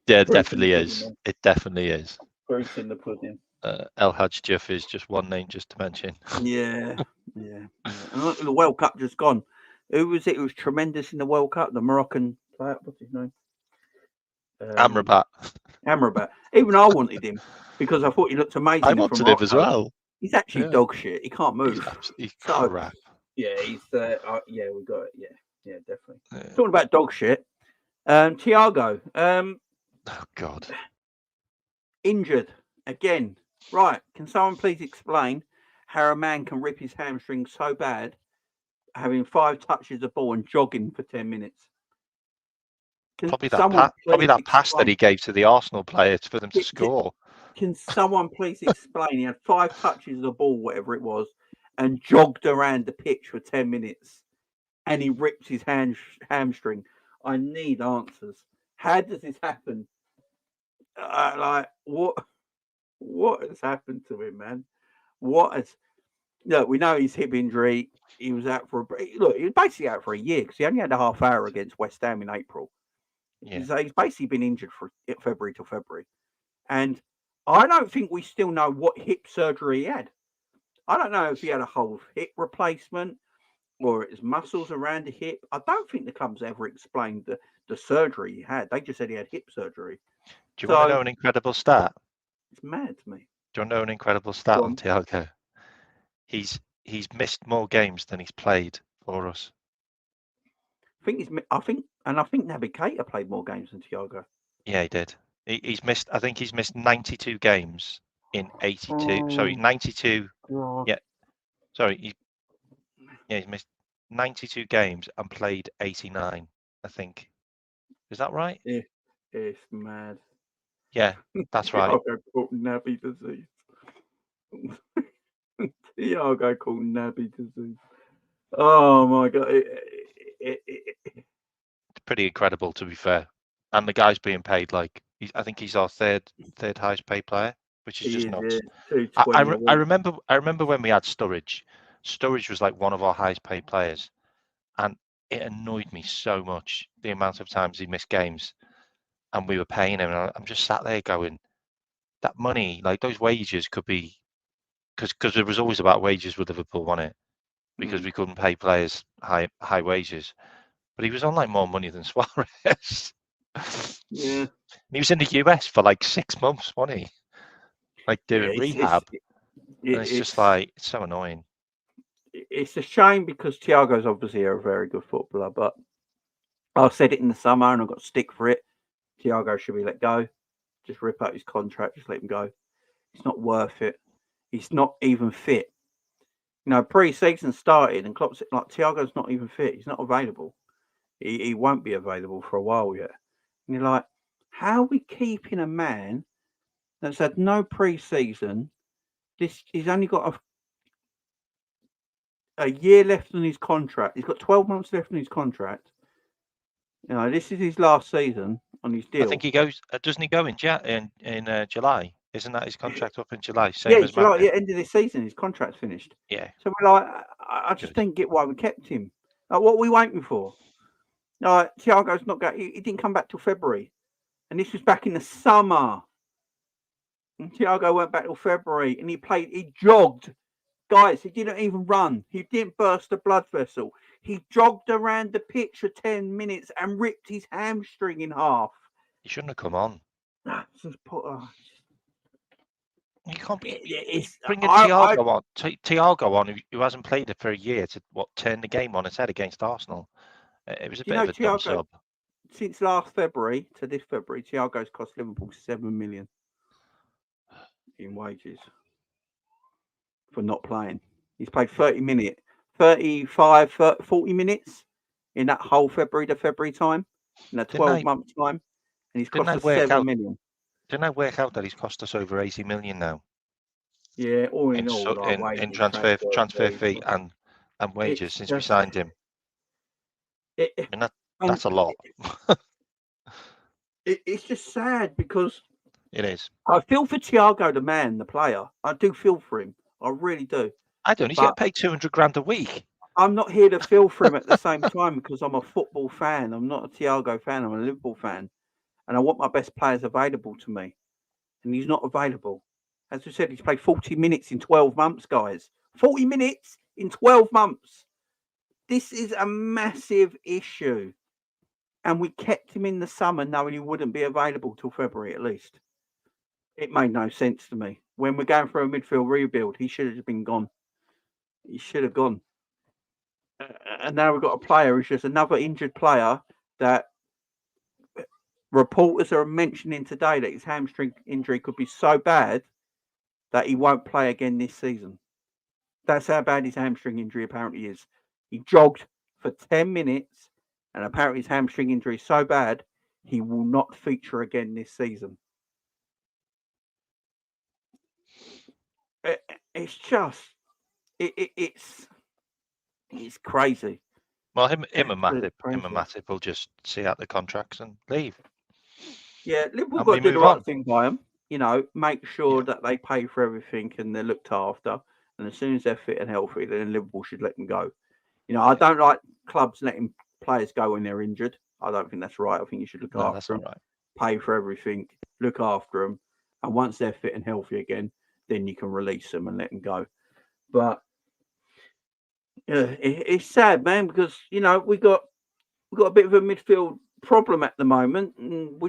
Yeah, it definitely is. It definitely is. Fruit in the pudding. El Hadj Diouf is just one name just to mention. Yeah. And the World Cup just gone. Who was it? It was tremendous in the World Cup. The Moroccan player. What's his name? Amrabat. Even I wanted him because I thought he looked amazing. I wanted him as well. He's actually dog shit. He can't move. He's crap. Yeah, he's. Yeah, we got it. Yeah, definitely. Yeah. Talking about dog shit. Thiago. Oh God. Injured Again, right? Can someone please explain how a man can rip his hamstring so bad, having 5 touches of the ball and jogging for 10 minutes? Probably that pass that he gave to the Arsenal players for them to score. Can someone please explain? He had 5 touches of the ball, whatever it was, and jogged around the pitch for 10 minutes, and he ripped his hamstring. I need answers. How does this happen? Like what has happened to him, man? Look, we know his hip injury. He was out for he was basically out for a year because he only had a half hour against West Ham in April. Yeah. He's basically been injured from February to February. And I don't think we still know what hip surgery he had. I don't know if he had a whole hip replacement or his muscles around the hip. I don't think the club's ever explained the surgery he had. They just said he had hip surgery. Do you want to know an incredible stat? It's mad to me. Do you want to know an incredible stat on Thiago? He's missed more games than he's played for us. I think Naby Keita played more games than Thiago. Yeah, he did. He's missed. I think he's missed 92 games in 82. Sorry, 92. God. Yeah. Sorry. He's missed 92 games and played 89. I think. Is that right? Yeah, it's mad. Yeah, that's right. Thiago caught Naby disease. Thiago caught Naby disease. Oh my God! It's pretty incredible, to be fair. And the guy's being paid like I think he's our third highest paid player, which is just nuts. I remember when we had Sturridge. Sturridge was like one of our highest paid players, and it annoyed me so much the amount of times he missed games, and we were paying him. And I'm just sat there going, that money, like those wages, could be because it was always about wages with Liverpool, wasn't it? Because we couldn't pay players high wages, but he was on like more money than Suarez. Yeah, and he was in the US for like 6 months, wasn't he? Like doing rehab. It's just like it's so annoying. It's a shame because Thiago's obviously a very good footballer, but I said it in the summer and I got stick for it. Thiago should be let go. Just rip out his contract. Just let him go. It's not worth it. He's not even fit. You know, pre-season started and Klopp said, like, Thiago's not even fit. He's not available. He won't be available for a while yet. And you're like, how are we keeping a man that's had no pre-season? He's only got a year left on his contract. He's got 12 months left on his contract. You know, this is his last season on his deal. I think he goes. Doesn't he go in July? Isn't that his contract up in July? Same as July. Yeah, end of this season, his contract's finished. Yeah. So we're like, I just didn't get why we kept him. Like, what are we waiting for? Thiago's not going. He didn't come back till February, and this was back in the summer. And Thiago went back till February, and he jogged. Guys, he didn't even run. He didn't burst a blood vessel. He jogged around the pitch for 10 minutes and ripped his hamstring in half. He shouldn't have come on. Just put. You can't be bringing Thiago on. Thiago on, who hasn't played it for a year, to turn the game on its head against Arsenal. It was a bit of a dumb sub. Since last February to this February, Thiago's cost Liverpool 7 million in wages for not playing. He's played 40 minutes in that whole February to February time, in that 12-month time, and he's cost us 7 million. Didn't I work out that he's cost us over 80 million now? Yeah, all in all, in transfer fee and wages since we signed him. That's a lot. It's just sad because it is. I feel for Thiago, the man, the player. I do feel for him. I really do. I don't. He's getting paid 200 grand a week. I'm not here to feel for him at the same time because I'm a football fan. I'm not a Thiago fan. I'm a Liverpool fan. And I want my best players available to me. And he's not available. As we said, he's played 40 minutes in 12 months, guys. 40 minutes in 12 months. This is a massive issue. And we kept him in the summer knowing he wouldn't be available till February at least. It made no sense to me. When we're going for a midfield rebuild, he should have been gone. He should have gone. And now we've got a player who's just another injured player that reporters are mentioning today that his hamstring injury could be so bad that he won't play again this season. That's how bad his hamstring injury apparently is. He jogged for 10 minutes, and apparently his hamstring injury is so bad he will not feature again this season. It's just, it's crazy. Well, him and Absolute Matip will just see out the contracts and leave. Yeah, Liverpool And got we to do the move right on. thing by them. You know, make sure Yeah. that they pay for everything and they're looked after. And as soon as they're fit and healthy, then Liverpool should let them go. You know, I don't like clubs letting players go when they're injured. I don't think that's right. I think you should look No, that's after not them, right. pay for everything, look after them, and once they're fit and healthy again, then you can release them and let them go. But it's sad, man, because you know we got a bit of a midfield problem at the moment, and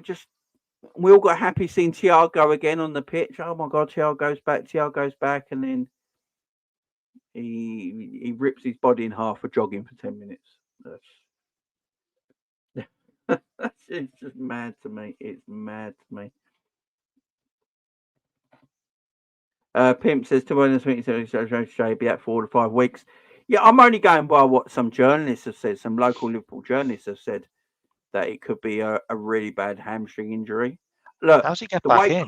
we all got happy seeing Thiago again on the pitch. Oh my God, Thiago's back, and then he rips his body in half for jogging for 10 minutes. It's just mad to me. It's mad to me. Pimp says 227 be out 4 to 5 weeks. Yeah, I'm only going by what some journalists have said. Some local Liverpool journalists have said that it could be a really bad hamstring injury. Look, How's he get back in?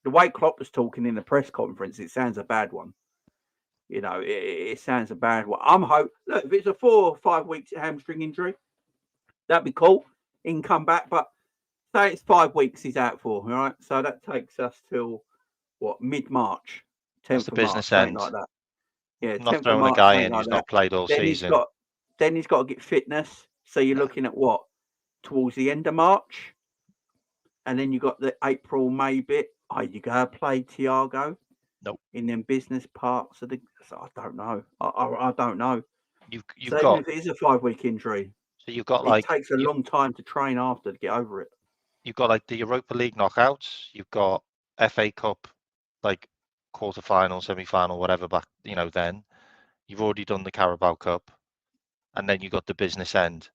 The way Klopp was talking in the press conference, it sounds a bad one. You know, it sounds a bad one. Look, if it's a 4 or 5 weeks hamstring injury, that'd be cool. He can come back, but say it's 5 weeks he's out for, all right? So that takes us till what, mid-March, That's 10th the of March, business something end. like that. Yeah, Not 10th of throwing a March, guy something in like who's that. not played all Then season. he's got to get fitness. So you're looking at what, towards the end of March, and then you got the April, May bit. Are you going to play Thiago? Nope. In them business parts of the, so I don't know. I don't know. You've So got, even if it is a 5 week injury, so you've got it like takes a long time to train after to get over it. You've got like the Europa League knockouts. You've got FA Cup, like quarter-final, semi-final, whatever. Back, then you've already done the Carabao Cup, and then you got the business end.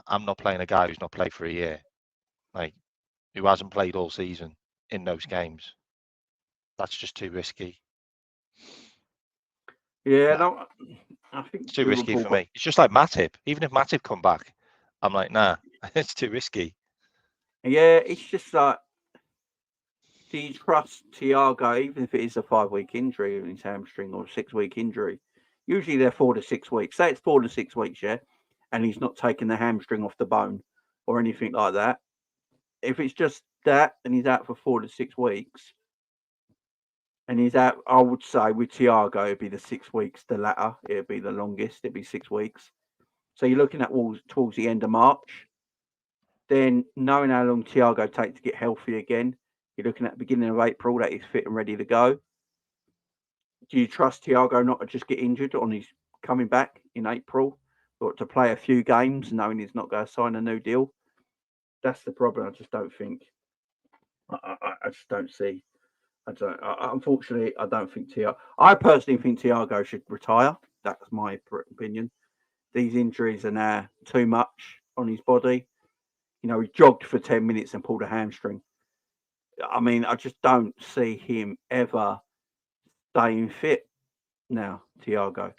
I'm not playing a guy who's not played for a year, like who hasn't played all season in those games. That's just too risky. Yeah, No, I think it's too risky Liverpool for me. It's just like Matip. Even if Matip come back, I'm like, nah, it's too risky. Yeah, it's just like, do you trust Thiago, even if it is a 5 week injury in his hamstring or a 6 week injury? Usually they're 4 to 6 weeks. Say it's 4 to 6 weeks, yeah, and he's not taking the hamstring off the bone or anything like that. If it's just that and he's out for 4 to 6 weeks, and he's out, I would say with Thiago, it'd be the 6 weeks, the latter, it'd be the longest, it'd be 6 weeks. So you're looking at towards the end of March. Then knowing how long Thiago takes to get healthy again, you're looking at the beginning of April that he's fit and ready to go. Do you trust Thiago not to just get injured on his coming back in April, or to play a few games knowing he's not going to sign a new deal? That's the problem. I just don't think. I just don't see. Unfortunately, I don't think Thiago. I personally think Thiago should retire. That's my opinion. These injuries are now too much on his body. You know, he jogged for 10 minutes and pulled a hamstring. I mean, I just don't see him ever staying fit now, Thiago.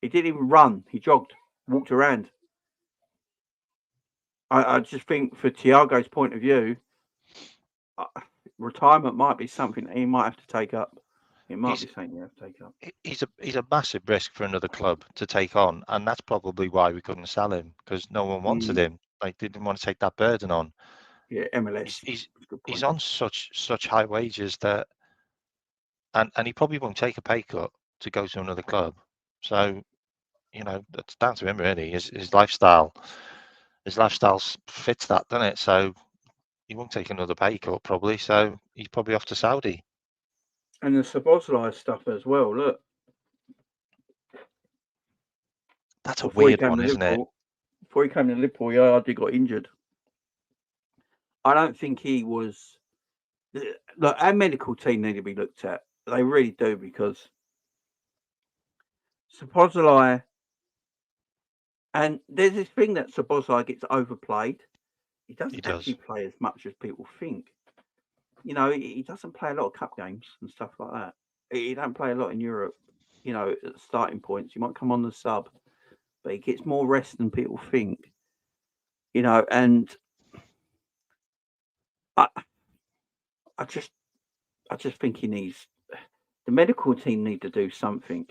He didn't even run. He jogged, walked around. I just think for Thiago's point of view, retirement might be something that he might have to take up. It might be something you have to take up. He's a massive risk for another club to take on, and that's probably why we couldn't sell him, because no one wanted him. Like, they didn't want to take that burden on. Yeah, MLS. He's on such high wages that, and he probably won't take a pay cut to go to another club. So, that's down to him really. His lifestyle fits that, doesn't it? So he won't take another pay cut probably. So he's probably off to Saudi. And the Szoboszlai stuff as well. Look, that's a weird one, isn't it? Before he came to Liverpool, he hardly got injured. I don't think he was. Look, our medical team need to be looked at. They really do, because Szoboszlai, and there's this thing that Szoboszlai gets overplayed. He doesn't actually play as much as people think. he doesn't play a lot of cup games and stuff like that. He don't play a lot in Europe. At the starting points, he might come on the sub, but he gets more rest than people think. And I, I just, I just think the medical team need to do something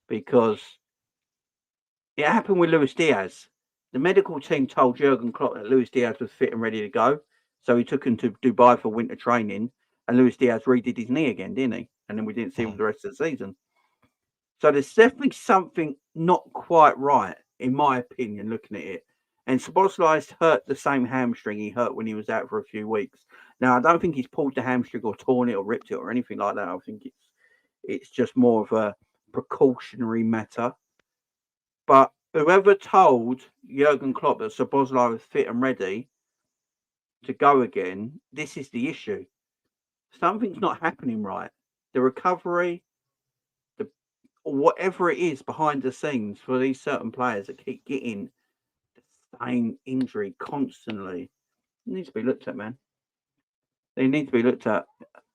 because it happened with Luis Diaz. The medical team told Jurgen Klopp that Luis Diaz was fit and ready to go, so he took him to Dubai for winter training, and Luis Diaz redid his knee again, didn't he? And then we didn't see him for the rest of the season. So there's definitely something not quite right, in my opinion, looking at it. And Szoboszlai's hurt the same hamstring he hurt when he was out for a few weeks. Now, I don't think he's pulled the hamstring or torn it or ripped it or anything like that. I think it's just more of a precautionary matter. But whoever told Jurgen Klopp that Szoboszlai was fit and ready to go again, this is the issue. Something's not happening right. The recovery, or whatever it is behind the scenes for these certain players that keep getting the same injury constantly, it needs to be looked at, man. They need to be looked at.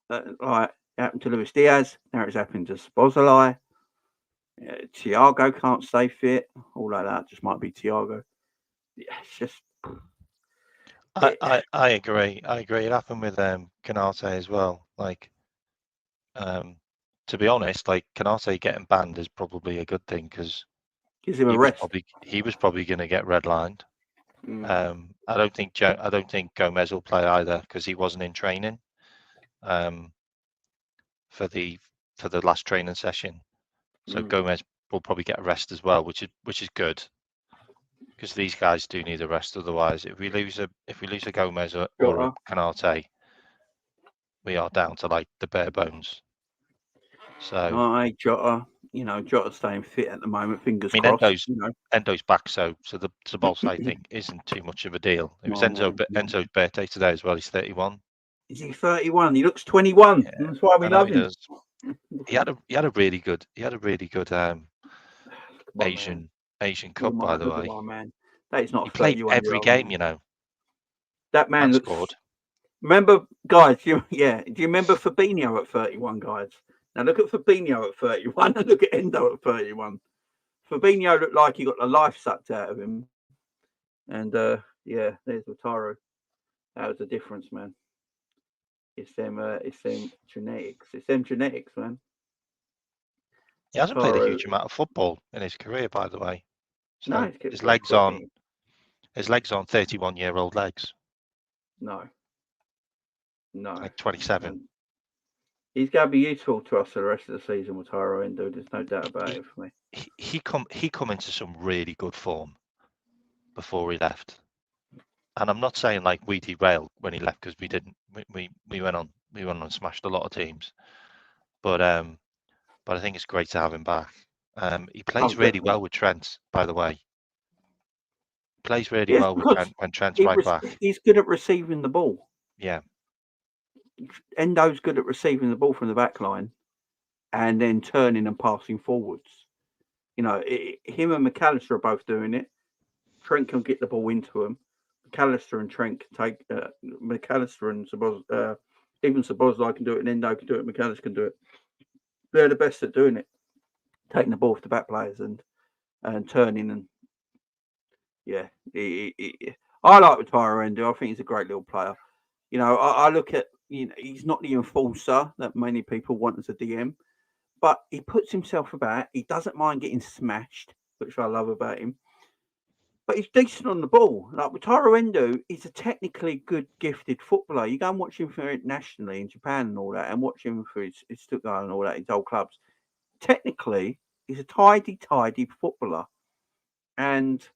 Like it happened to Luis Diaz, now it's happened to Szoboszlai. Thiago can't stay fit. All like that just might be Thiago. Yeah, it's just. I agree. It happened with Canate as well. Like, to be honest, like Canate getting banned is probably a good thing because gives him a rest. He was probably going to get redlined. I don't think Gomez will play either because he wasn't in training for the last training session. So Gomez will probably get a rest as well, which is good because these guys do need a rest. Otherwise, if we lose a Gomez or a Canate, we are down to like the bare bones. So Jota's staying fit at the moment. Fingers crossed. Endo's back, so the Szoboszlai thing isn't too much of a deal. It was Enzo's birthday today as well. He's 31. Is he 31? He looks 21. Yeah, that's why we love him. He had a really good Asian Cup, by the way. Man. That is not. He played every game, That man looks. Scored. Remember, guys? Do you remember Fabinho at 31, guys? Now look at Fabinho at 31 and look at Endo at 31. Fabinho looked like he got the life sucked out of him. And there's Lautaro. That was the difference, man. It's them genetics. It's them genetics, man. He hasn't played a huge amount of football in his career, by the way. So no, his legs on 31-year-old legs. No. Like 27. He's going to be useful to us for the rest of the season with Tyro Endo. There's no doubt about it for me. He come into some really good form before he left, and I'm not saying like we derailed when he left because we didn't. We went on and smashed a lot of teams, but I think it's great to have him back. He plays really well with Trent, by the way. Plays really well with Trent when Trent's right back. He's good at receiving the ball. Yeah. Endo's good at receiving the ball from the back line and then turning and passing forwards. Him and McAllister are both doing it. Trent can get the ball into him. McAllister and Trent can take McAllister and even Szoboszlai can do it, and Endo can do it. McAllister can do it. They're the best at doing it, taking the ball off the back players and turning and I like Tyro Endo. I think he's a great little player. I look at he's not the enforcer that many people want as a DM, but he puts himself about. He doesn't mind getting smashed, which I love about him. But he's decent on the ball. Like with Tyro Endo, he's a technically good, gifted footballer. You go and watch him for internationally in Japan and all that, and watch him for his Stuttgart and all that, his old clubs. Technically, he's a tidy footballer. And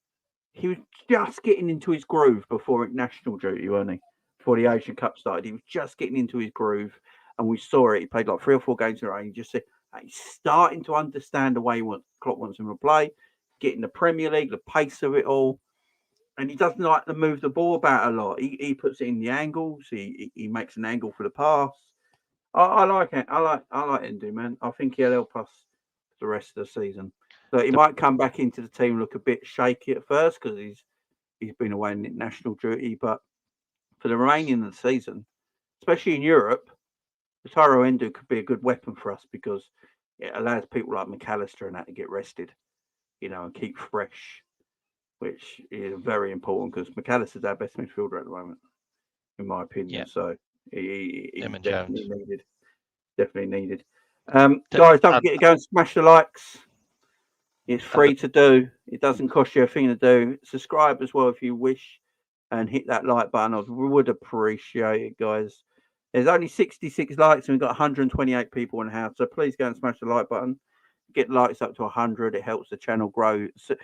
he was just getting into his groove before international duty, wasn't he? Before the Asian Cup started. He was just getting into his groove, and we saw it. He played like 3 or 4 games in a row. He just said he's starting to understand the way Klopp wants him to play, getting the Premier League, the pace of it all. And he doesn't like to move the ball about a lot. He puts it in the angles. He makes an angle for the pass. I like it. I like Endo, man. I think he'll help us the rest of the season. So he might come back into the team, look a bit shaky at first because he's been away in national duty, but for the remaining of the season, especially in Europe, the Tyro Endo could be a good weapon for us because it allows people like McAllister and that to get rested, and keep fresh, which is very important because McAllister's our best midfielder at the moment, in my opinion. Yeah. So he's Him and definitely Jones. needed. Definitely needed. Guys, don't forget to go and smash the likes. It's free to do. It doesn't cost you a thing to do. Subscribe as well if you wish, and hit that like button. We would appreciate it, guys. There's only 66 likes, and we've got 128 people in the house. So please go and smash the like button. Get likes up to 100. It helps the channel grow. So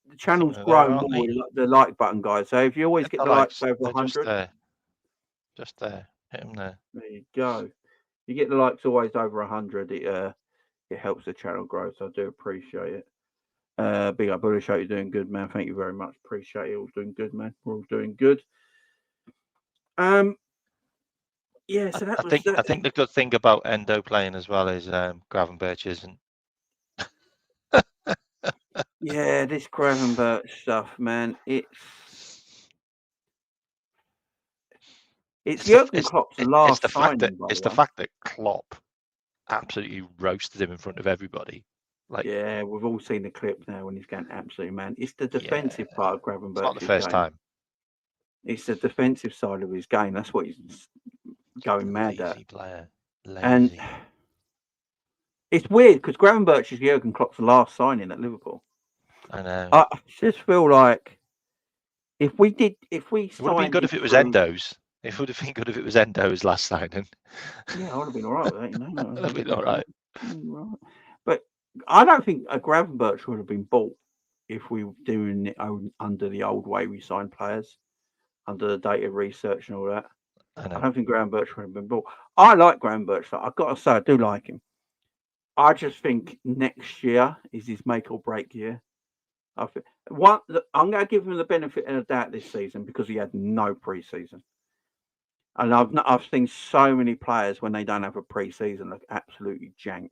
the channel's grow more with the like button, guys. So if you always get the likes over 100, just there, hit them there. There you go. You get the likes always over 100. It helps the channel grow. So I do appreciate it. Big up, Bullish. You're doing good, man. Thank you very much. Appreciate it. All doing good, man. We're all doing good. Yeah. So that I think the good thing about Endo playing as well is Gravenberch isn't. Yeah, this Gravenberch stuff, man. It's Jurgen Klopp's last signing. It's the fact that Klopp absolutely roasted him in front of everybody. Like, yeah, we've all seen the clip now when he's going absolutely man. It's the defensive part of Gravenberch. It's not the first time. It's the defensive side of his game. That's what he's going mad at. Lazy player. Lazy. And it's weird because Gravenberch is Jurgen Klopp's last signing at Liverpool. I know. I just feel like it would have been good if it was Endo's. It would have been good if it was Endo's last signing. Yeah, I would have been all right with that. I'd have been all right. But I don't think a Gravenberch would have been bought if we were doing it under the old way we signed players, under the data research and all that. I don't think Gravenberch would have been bought. I like Gravenberch. I've got to say, I do like him. I just think next year is his make or break year. I'm going to give him the benefit of the doubt this season because he had no pre-season. And I've seen so many players when they don't have a pre-season look absolutely jank.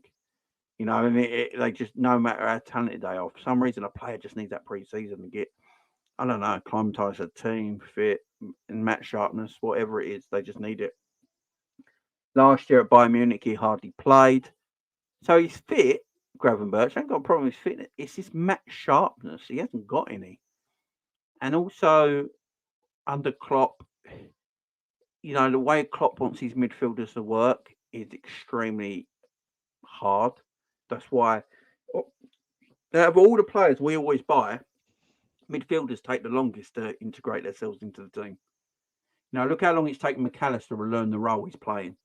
And they just, no matter how talented they are, for some reason a player just needs that pre-season to get, I don't know, acclimatise the team, fit, and match sharpness, whatever it is. They just need it. Last year at Bayern Munich, he hardly played. So he's fit, Gravenberch. I ain't got a problem with his fitness. It's his match sharpness. He hasn't got any. And also, under Klopp, the way Klopp wants his midfielders to work is extremely hard. That's why, out of all the players we always buy, midfielders take the longest to integrate themselves into the team. Now, look how long it's taken McAllister to learn the role he's playing.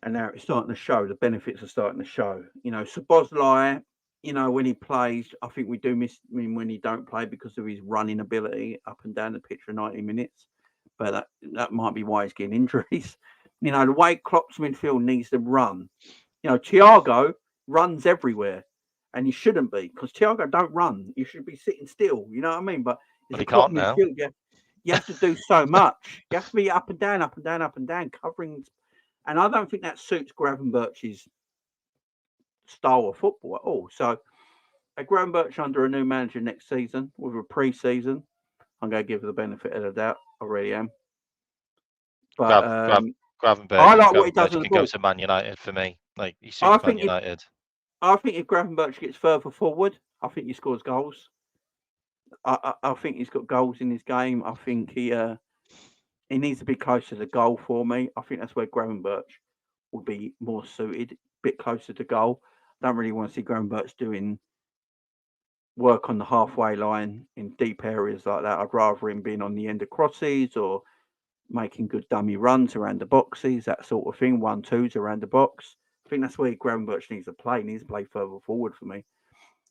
And now it's starting to show. The benefits are starting to show. Szoboszlai, when he plays, I think we do miss him when he don't play because of his running ability up and down the pitch for 90 minutes. But that might be why he's getting injuries. The way Klopp's midfield needs to run. Thiago runs everywhere, and he shouldn't be because Thiago don't run. You should be sitting still. You know what I mean? But he can't now. You have to do so much. You have to be up and down, up and down, up and down, covering. And I don't think that suits Gravenberch's style of football at all. So, a Gravenberch under a new manager next season with a pre-season, I'm going to give the benefit of the doubt. I really am. But Gravenberch, I like what he does can go to Man United for me. Like he suits Man United. I think if Gravenberch gets further forward, I think he scores goals. I think he's got goals in his game. I think he needs to be closer to the goal for me. I think that's where Gravenberch will be more suited, a bit closer to goal. I don't really want to see Gravenberch doing work on the halfway line in deep areas like that. I'd rather him being on the end of crosses or making good dummy runs around the boxes, that sort of thing, 1-2s around the box. I think that's where Gravenberch needs to play. He needs to play further forward for me.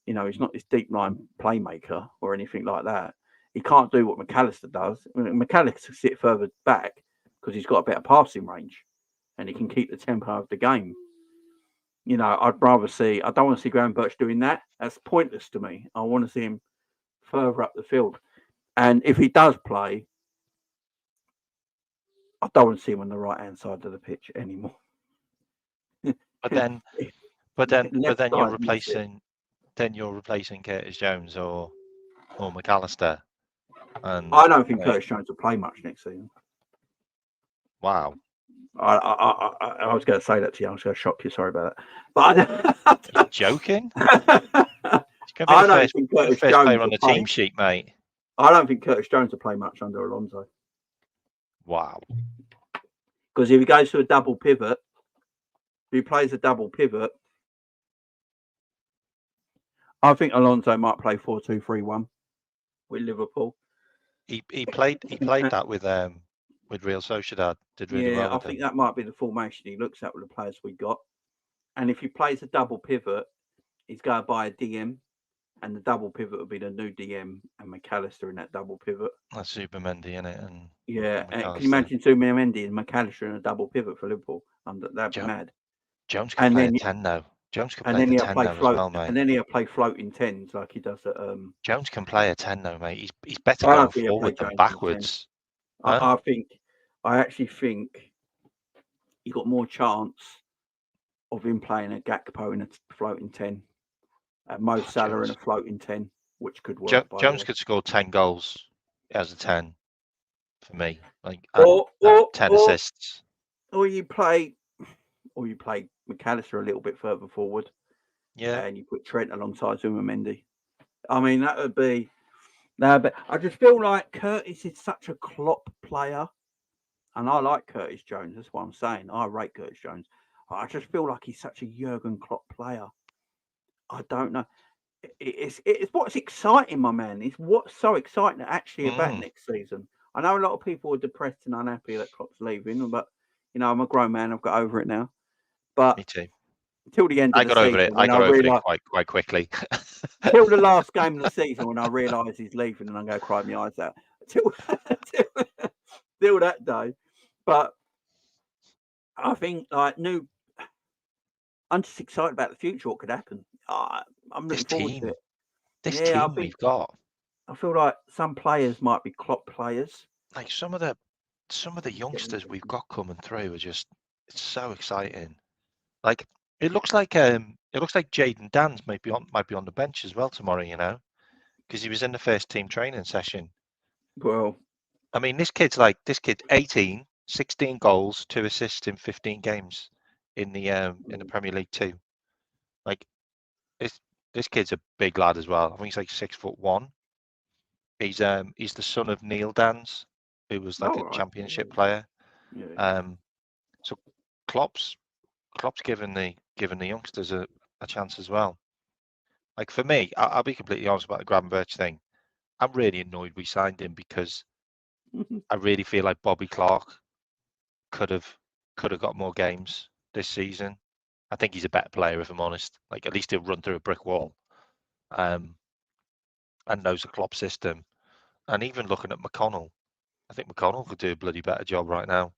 He's not this deep line playmaker or anything like that. He can't do what McAllister does. McAllister can sit further back because he's got a better passing range and he can keep the tempo of the game. I'd rather see, I don't want to see Gravenberch doing that. That's pointless to me. I want to see him further up the field. And if he does play, I don't want to see him on the right-hand side of the pitch anymore. But then you're replacing Curtis Jones or McAllister. And I don't think Curtis Jones will play much next season. Wow. I was going to say that to you. I was going to shock you. Sorry about that. But Are you joking? He's I going to don't be think the Curtis first Jones player on will the play. team sheet, mate. I don't think Curtis Jones will play much under Alonso. Wow. Because if he goes to a double pivot, if he plays a double pivot, I think Alonso might play 4-2-3-1 with Liverpool. He played that with Real Sociedad. Did really well I with think them. that might be the formation he looks at with the players we got. And if he plays a double pivot, he's going to buy a DM, and the double pivot will be the new DM and McAllister in that double pivot. That's Super Mendy, isn't it? And and can you imagine Mendy and McAllister in a double pivot for Liverpool? That'd be mad. Jones could play a 10 now. Jones could play the 10 now as well, mate. And then he'll play floating 10s like he does at. Jones can play a 10 now, mate. He's better going forward than backwards. I actually think you got more chance of him playing a Gakpo in a floating 10, Mo Salah in a floating 10, which could work. Jones could score 10 goals as a 10 for me, like or 10 assists. Or you play McAllister a little bit further forward, and you put Trent alongside Zuma Mendy. I mean, that would be. No, but I just feel like Curtis is such a Klopp player, and I like Curtis Jones. That's what I'm saying. I rate Curtis Jones. I just feel like he's such a Jurgen Klopp player. I don't know. It's what's exciting, my man. It's what's so exciting actually about next season. I know a lot of people are depressed and unhappy that Klopp's leaving, but I'm a grown man. I've got over it now. But me too. Till the end of the season, I got over it quite quickly. Till the last game of the season, when I realise he's leaving, and I'm going to cry my eyes out. Till that day, but I think I'm just excited about the future. What could happen? I'm looking forward to it. This team we've got. I feel like some players might be Klopp players. Like some of the youngsters we've got coming through are just, it's so exciting. Like it looks like Jayden Danns might be on the bench as well tomorrow, because he was in the first team training session. Well, I mean, this kid's 18, 16 goals, 2 assists in 15 games in the Premier League 2. Like this kid's a big lad as well. I think he's like 6'1". He's the son of Neil Danns, who was a championship player. Yeah. So Klopp's given the youngsters a chance as well. Like for me, I'll be completely honest about the Gravenberch thing. I'm really annoyed we signed him because I really feel like Bobby Clark could have got more games this season. I think he's a better player, if I'm honest. Like at least he'll run through a brick wall, and knows the Klopp system. And even looking at McConnell, I think McConnell could do a bloody better job right now.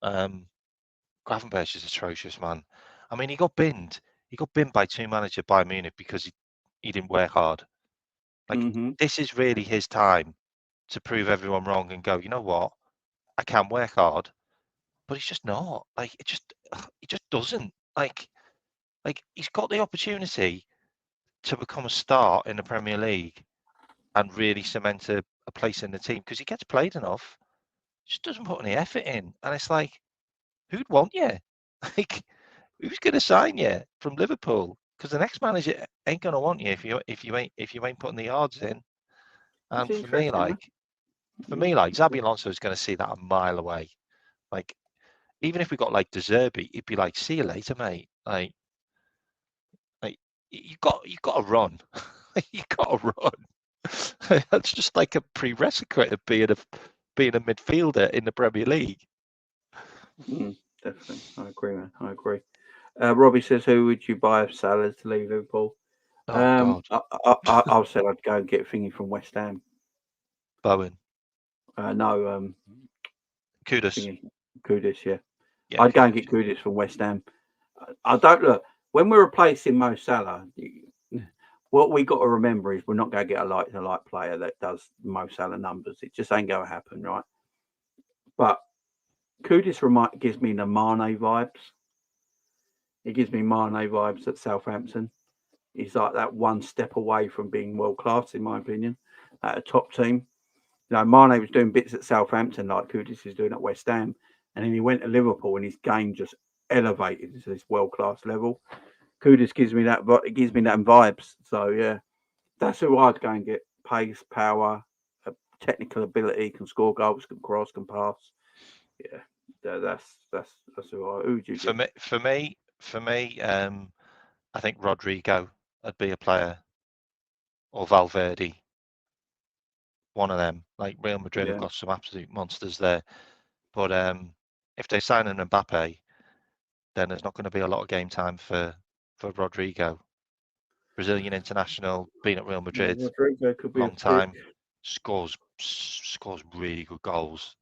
Gravenberch is atrocious, man. I mean, he got binned. He got binned by 2 managers by Munich because he didn't work hard. Like this is really his time to prove everyone wrong and go, you know what? I can work hard, but he's just not. Like he just doesn't. Like he's got the opportunity to become a star in the Premier League and really cement a place in the team because he gets played enough. Just doesn't put any effort in, and it's like, who'd want you? Like, who's going to sign you from Liverpool? Because the next manager ain't going to want you if you ain't putting the yards in. And for me, Xabi Alonso is going to see that a mile away. Like, even if we got De Zerbi, he'd be like, "See you later, mate." Like you got to run. You got to run. That's just like a prerequisite of being a midfielder in the Premier League. Definitely, I agree, man. I agree. Robbie says, "Who would you buy if Salah's to leave Liverpool?" God. I said I'd go and get thingy from West Ham. Bowen. No. Kudus. Kudus, yeah. I'd go and get Kudus from West Ham. I don't look when we're replacing Mo Salah. What we got to remember is we're not going to get a like player that does Mo Salah numbers. It just ain't going to happen, right? But Kudus gives me the Mane vibes. He gives me Mane vibes at Southampton. He's like that one step away from being world class, in my opinion, at a top team. Mane was doing bits at Southampton like Kudus is doing at West Ham, and then he went to Liverpool, and his game just elevated to this world-class level. Kudus gives me that, but it gives me that vibes. So yeah, that's who I'd go and get. Pace, power, technical ability, can score goals, can cross, can pass. Yeah, that's who would you get? For me, I think Rodrigo would be a player, or Valverde. One of them. Like Real Madrid have got some absolute monsters there, but if they sign an Mbappe, then there's not going to be a lot of game time for Rodrigo. Brazilian international, been at Real Madrid, Rodrigo could be long time, scores really good goals.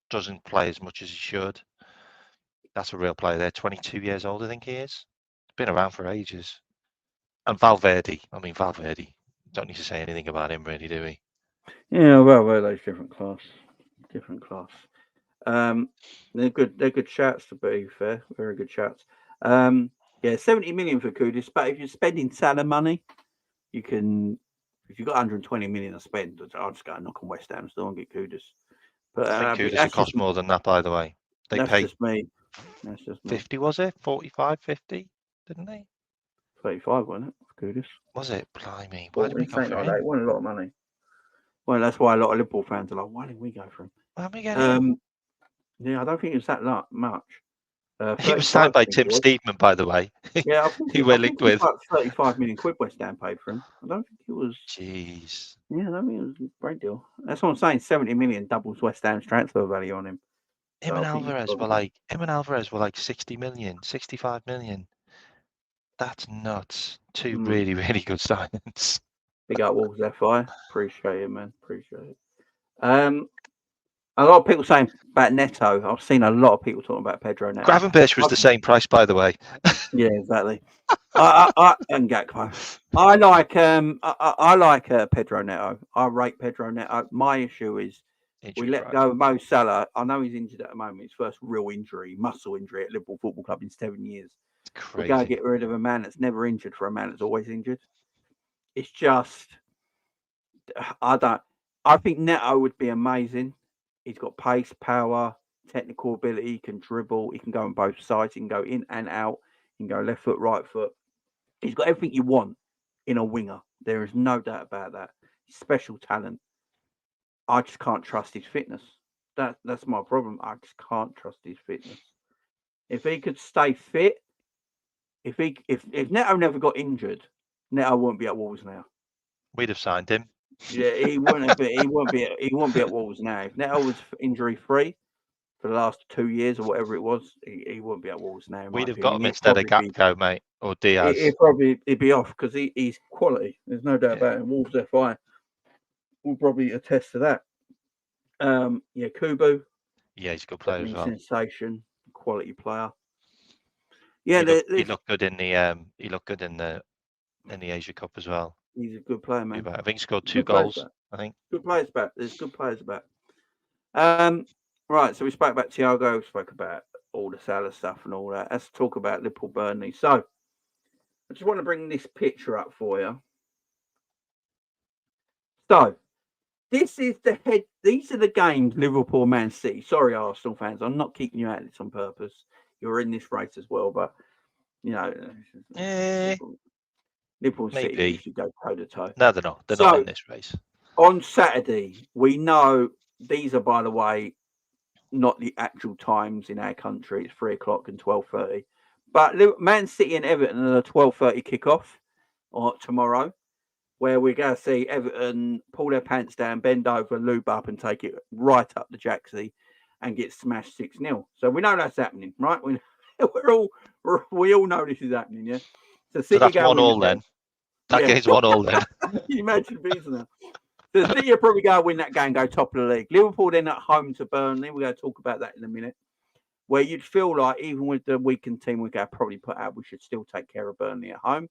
Doesn't play as much as he should. That's a real player there. 22 years old, I think he is. Been around for ages. And Valverde. Don't need to say anything about him, really, do we? Yeah, Valverde's different class. They're good shouts, to be fair. Very good shouts. 70 million for Kudus, but if you're spending Salah money, you can. If you've got 120 million to spend, I'll just go and knock on West Ham's door and get Kudus. But I think Kudus would cost more than that, by the way. They paid just me. That's just me. 50, was it? 45, 50, didn't they? 35, wasn't it? Kudus. Was it? Blimey. Why did we go for him? It wasn't a lot of money. Well, that's why a lot of Liverpool fans are like, why didn't we go for him? Why didn't we get him? Yeah, I don't think it was that much. He was signed by Tim Steedman, by the way. Yeah, who we're linked with. Like 35 million quid West Ham paid for him. I don't think it was. Jeez. Yeah, I don't think it was a great deal. That's what I'm saying. 70 million doubles West Ham's transfer value on him. Him and Alvarez were like 60 million, 65 million. That's nuts. Two really, really good signings. Big up Wolves FI. Appreciate it, man. Appreciate it. A lot of people saying about Neto. I've seen a lot of people talking about Pedro Neto. Gravenberch was the same price, by the way. Yeah, exactly. And Gakpo. I like Pedro Neto. I rate Pedro Neto. My issue is we let go of Mo Salah. I know he's injured at the moment. His first real injury, muscle injury at Liverpool Football Club in 7 years. We got to get rid of a man that's never injured for a man that's always injured. It's just, I think Neto would be amazing. He's got pace, power, technical ability. He can dribble. He can go on both sides. He can go in and out. He can go left foot, right foot. He's got everything you want in a winger. There is no doubt about that. Special talent. I just can't trust his fitness. That's my problem. I just can't trust his fitness. If he could stay fit, if Neto never got injured, Neto wouldn't be at Wolves now. We'd have signed him. Yeah, he wouldn't be at Wolves now. If Neto was injury free for the last 2 years or whatever it was, he wouldn't be at Wolves now. We'd have got him instead of Gakpo, mate, or Diaz. He'd be off because he's quality. There's no doubt about it. Wolves FI will probably attest to that. Kubo. Yeah, he's a good player as well. Sensation, quality player. Yeah, he looked good in the Asia Cup as well. He's a good player, man. I think he scored 2 goals. I think good players back. There's good players back. Right. So we spoke about Thiago. We spoke about all the Salah stuff and all that. Let's talk about Liverpool Burnley. So I just want to bring this picture up for you. So this is these are the games Liverpool, Man City. Sorry, Arsenal fans. I'm not keeping you out of this on purpose. You're in this race as well, but Liverpool City should go toe to toe. No, they're not. They're not in this race. On Saturday, we know these are, by the way, not the actual times in our country. It's 3:00 and 12:30. But Man City and Everton are a 12:30 kickoff tomorrow, where we're going to see Everton pull their pants down, bend over, lube up, and take it right up the Jacksy and get smashed 6-0. So we know that's happening, right? We all know this is happening, yeah. So that's 1-1 then. That game's 1-1 then. Can you imagine being now? So City will probably go win that game, go top of the league. Liverpool then at home to Burnley. We're going to talk about that in a minute. Where you'd feel like even with the weakened team we're going to probably put out, we should still take care of Burnley at home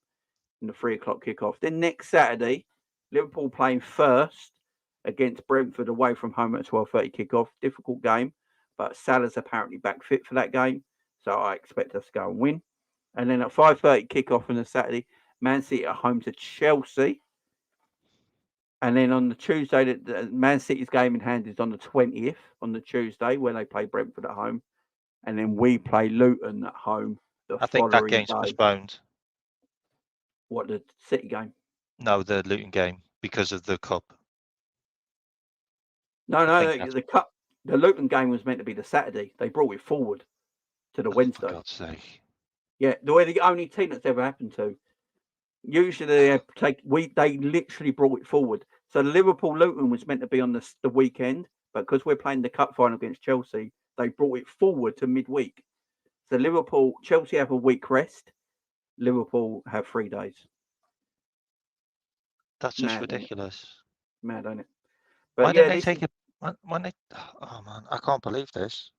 in the 3:00 kickoff. Then next Saturday, Liverpool playing first against Brentford away from home at a 12:30 kickoff. Difficult game, but Salah's apparently back fit for that game. So I expect us to go and win. And then at 5:30 kickoff on the Saturday, Man City at home to Chelsea. And then on the Tuesday, Man City's game in hand is on the 20th, on the Tuesday, where they play Brentford at home. and then we play Luton at home the I think that following game's day. postponed. What, the City game? No, the Luton game because of the cup. No, think that's- the Luton game was meant to be the Saturday. They brought it forward to the For Wednesday. God's sake. Yeah, the only team that's ever happened to. Usually they literally brought it forward. So Liverpool Luton was meant to be on the weekend, but because we're playing the cup final against Chelsea, they brought it forward to midweek. So Chelsea have a week rest. Liverpool have 3 days. That's just ridiculous. Mad, ain't it? But Why didn't they take it? When they? Oh man, I can't believe this.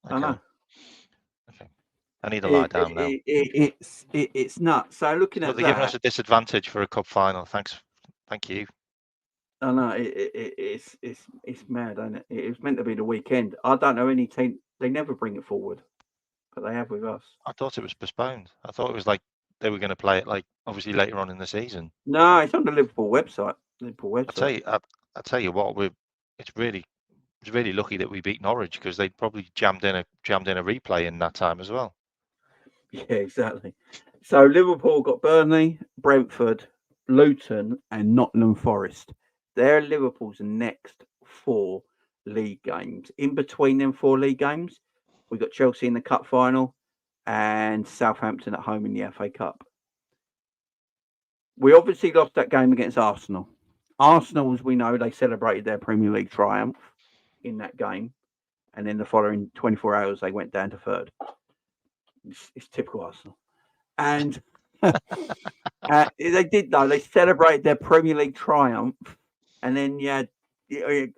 Okay. I know. Okay. I need to lie down now. It's nuts. So looking at they're giving us a disadvantage for a cup final. Thank you. I know it's mad, ain't it? It was meant to be the weekend. I don't know any team. They never bring it forward, but they have with us. I thought it was postponed. I thought it was like they were going to play it like obviously later on in the season. No, it's on the Liverpool website. I tell you what, it's really lucky that we beat Norwich because they probably jammed in a replay in that time as well. Yeah, exactly. So Liverpool got Burnley, Brentford, Luton, and Nottingham Forest. They're Liverpool's next 4 league games. In between them 4 league games, we got Chelsea in the cup final and Southampton at home in the FA Cup. We obviously lost that game against Arsenal. Arsenal, as we know, they celebrated their Premier League triumph in that game. And then the following 24 hours, they went down to 3rd. It's typical Arsenal. And they did, though. They celebrated their Premier League triumph. And then you had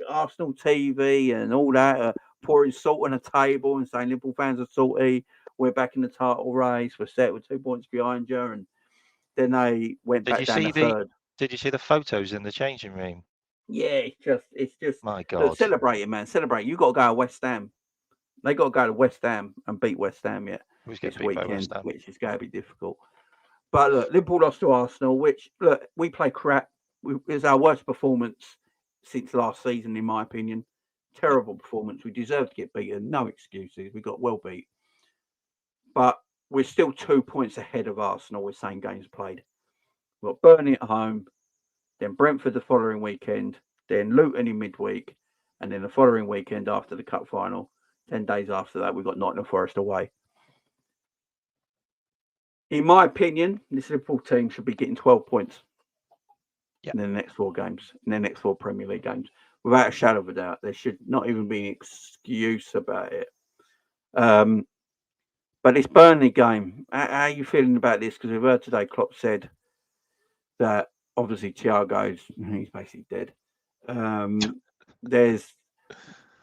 Arsenal TV and all that pouring salt on a table and saying Liverpool fans are salty. We're back in the title race. We're set with 2 points behind you. And then they went back down to 3rd. Did you see the photos in the changing room? Yeah, it's just. My God. Look, celebrate it, man. Celebrate. You got to go to West Ham. They got to go to West Ham and beat West Ham this weekend, which is going to be difficult. But look, Liverpool lost to Arsenal, which, look, we play crap. It was our worst performance since last season, in my opinion. Terrible performance. We deserved to get beaten. No excuses. We got well beat. But we're still 2 points ahead of Arsenal with same games played. We've got Burnley at home, then Brentford the following weekend, then Luton in midweek, and then the following weekend after the cup final, 10 days after that, we've got Nottingham Forest away. In my opinion, this Liverpool team should be getting 12 points in the next 4 games, in the next 4 Premier League games. Without a shadow of a doubt. There should not even be an excuse about it. But this Burnley game, how are you feeling about this? Because we've heard today Klopp said that obviously Thiago's he's basically dead. There's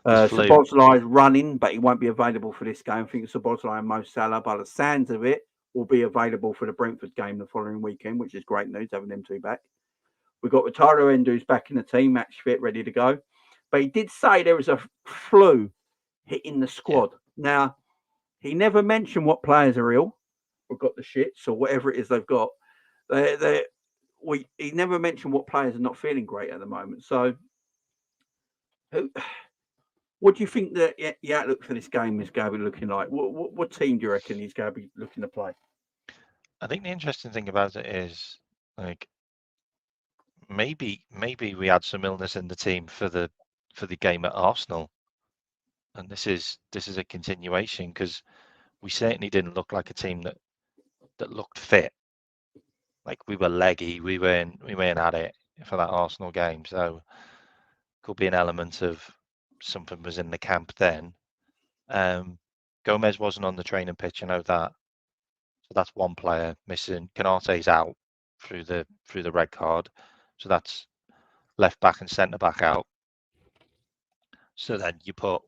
Szoboszlai running, but he won't be available for this game. I think Szoboszlai and Mo Salah, by the sounds of it, will be available for the Brentford game the following weekend, which is great news, having them 2 back. We've got Wataru Endu's back in the team, match fit, ready to go. But he did say there was a flu hitting the squad. Yeah. Now, he never mentioned what players are ill or got the shits or whatever it is they've got. He never mentioned what players are not feeling great at the moment. So, what do you think the outlook for this game is going to be looking like? What team do you reckon he's going to be looking to play? I think the interesting thing about it is, like, maybe we had some illness in the team for the game at Arsenal, and this is a continuation because we certainly didn't look like a team that looked fit. Like, we were leggy, we weren't at it for that Arsenal game. So could be an element of something was in the camp then. Gomez wasn't on the training pitch, I know that. So that's one player missing. Konate's out through the red card. So that's left back and centre back out. So then you put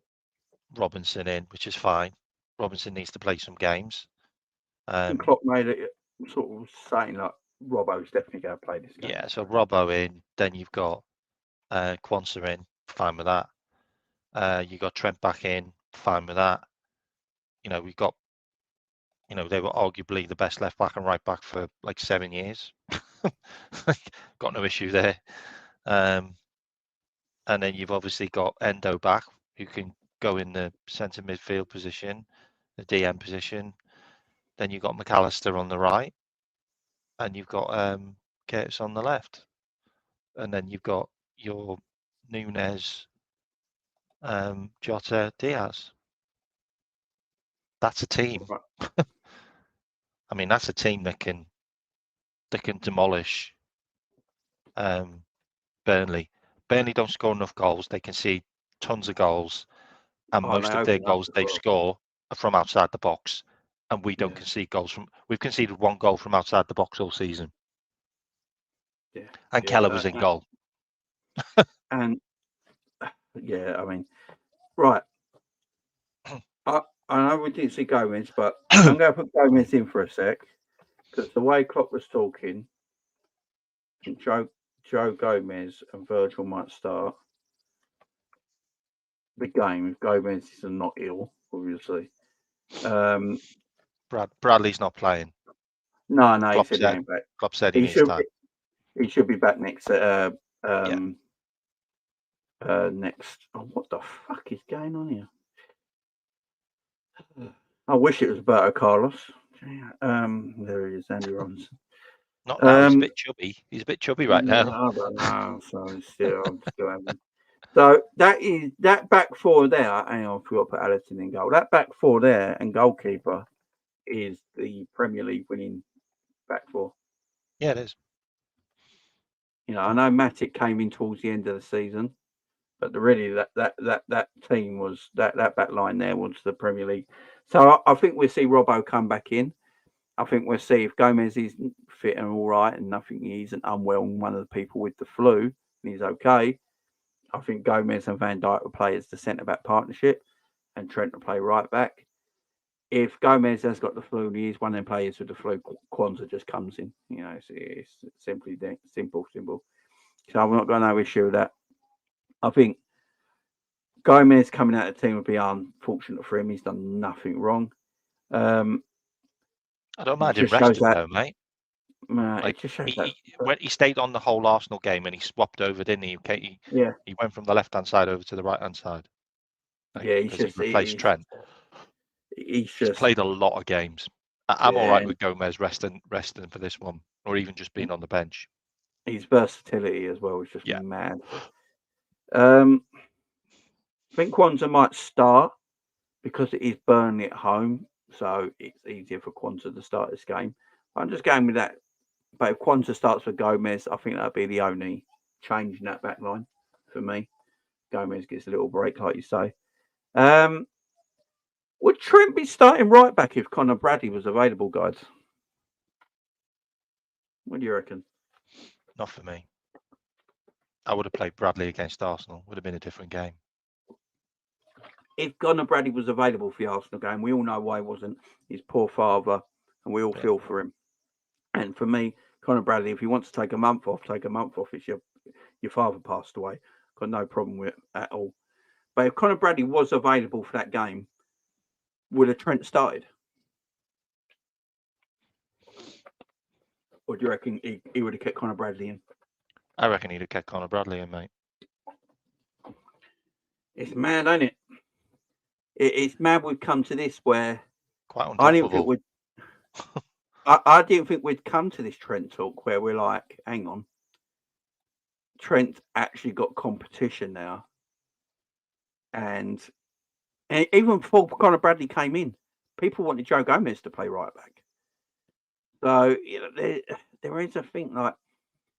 Robinson in, which is fine. Robinson needs to play some games. Klopp made it sort of saying like Robbo's definitely going to play this game. Yeah, so Robbo in, then you've got Quansah in, fine with that. You got Trent back in, fine with that. You know, we've got, you know, they were arguably the best left back and right back for like 7 years. Got no issue there. And then you've obviously got Endo back, who can go in the centre midfield position. the DM position. Then you've got McAllister on the right, and you've got Curtis on the left, and then you've got your Nunes, Jota, Diaz. That's a team. Right. I mean, that's a team that can demolish Burnley. Burnley don't score enough goals. They concede tons of goals, and most of their goals they score are from outside the box, and we don't concede goals from. We've conceded one goal from outside the box all season. Yeah. And Keller was in goal. And yeah, I mean, right. I know we didn't see Gomez, but I'm going to put Gomez in for a sec because the way Klopp was talking, Joe Gomez and Virgil might start the game if Gomez is not ill, obviously. Bradley's not playing. No, he said he ain't back. Klopp said he needs time. He should be back next. Next. Oh, what the fuck is going on here? I wish it was Roberto Carlos. There he is, Andy Robinson. Not now. He's a bit chubby. He's a bit chubby right now. I don't know. So I'm still having. So that back four there. Hang on, I forgot to put Allison in goal. That back four there and goalkeeper is the Premier League winning back four. Yeah, it is. You know, I know Matic came in towards the end of the season, but really that team was that back line there was the Premier League. So I think we'll see Robbo come back in. I think we'll see if Gomez is fit and all right and nothing, he isn't unwell and one of the people with the flu and he's okay. I think Gomez and Van Dijk will play as the centre-back partnership and Trent will play right back. If Gomez has got the flu and he is one of them players with the flu, Kwanzaa just comes in. You know, it's simply simple. So I'm not got no issue with that. I think Gomez coming out of the team would be unfortunate for him. He's done nothing wrong. I don't mind him resting though, mate. It just shows he stayed on the whole Arsenal game and he swapped over, didn't he? He went from the left-hand side over to the right-hand side. He replaced Trent. He's played a lot of games. I'm all right with Gomez resting for this one, or even just being on the bench. His versatility as well is just mad. I think Kwanzaa might start because it is Burnley at home, so it's easier for Kwanzaa to start this game. I'm just going with that. But if Kwanzaa starts with Gomez, I think that'll be the only change in that back line for me. Gomez gets a little break, like you say. Would Trent be starting right back if Conor Bradley was available, guys? What do you reckon? Not for me. I would have played Bradley against Arsenal. Would have been a different game. If Conor Bradley was available for the Arsenal game, we all know why he wasn't. His poor father, and we all feel for him. And for me, Conor Bradley, if he wants to take a month off, take a month off. It's your father passed away. Got no problem with it at all. But if Conor Bradley was available for that game, would have Trent started? Or do you reckon he would have kept Conor Bradley in? I reckon he'd have kept Conor Bradley in, mate. It's mad, ain't it? It's mad we've come to this where I didn't think we'd come to this Trent talk where we're like, hang on, Trent actually got competition now. And even before Conor Bradley came in, people wanted Joe Gomez to play right back. So there is a thing like,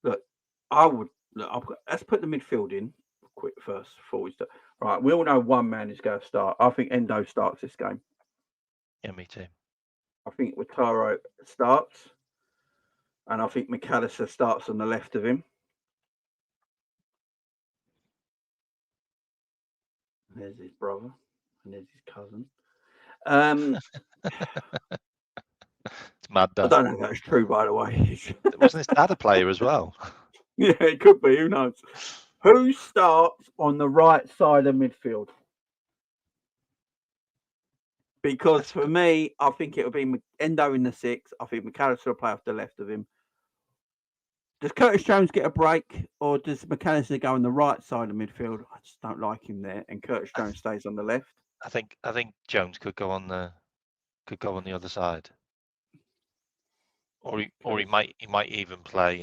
look, let's put the midfield in quick first before we start. Right, we all know one man is going to start. I think Endo starts this game. Yeah, me too. I think Ouattara starts, and I think McAllister starts on the left of him. There's his brother, and there's his cousin. It's mad. I don't know if that's true, by the way. Wasn't his dad a player as well? Yeah, it could be. Who knows? Who starts on the right side of midfield? Because for me, I think it'll be Endo in the 6. I think McAllister will play off the left of him. Does Curtis Jones get a break, or does McAllister go on the right side of midfield? I just don't like him there, and Curtis Jones stays on the left. I think Jones could go on the could go on the other side, or he might even play.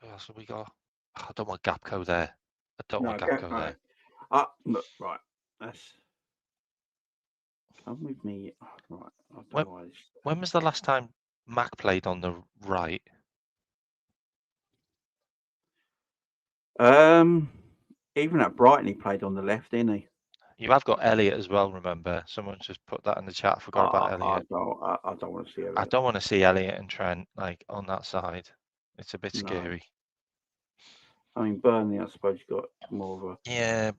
Who else have we got? I don't want Gapco there. I don't want Gapco there. Look, right. Come with me. Right. I don't know why When was the last time Mac played on the right? Even at Brighton, he played on the left, didn't he? You have got Elliot as well. Remember, someone just put that in the chat. I forgot about Elliot. I don't want to see Elliot. I don't want to see Elliot and Trent like on that side. It's a bit scary. I mean, Burnley, I suppose you got more of a. Yeah.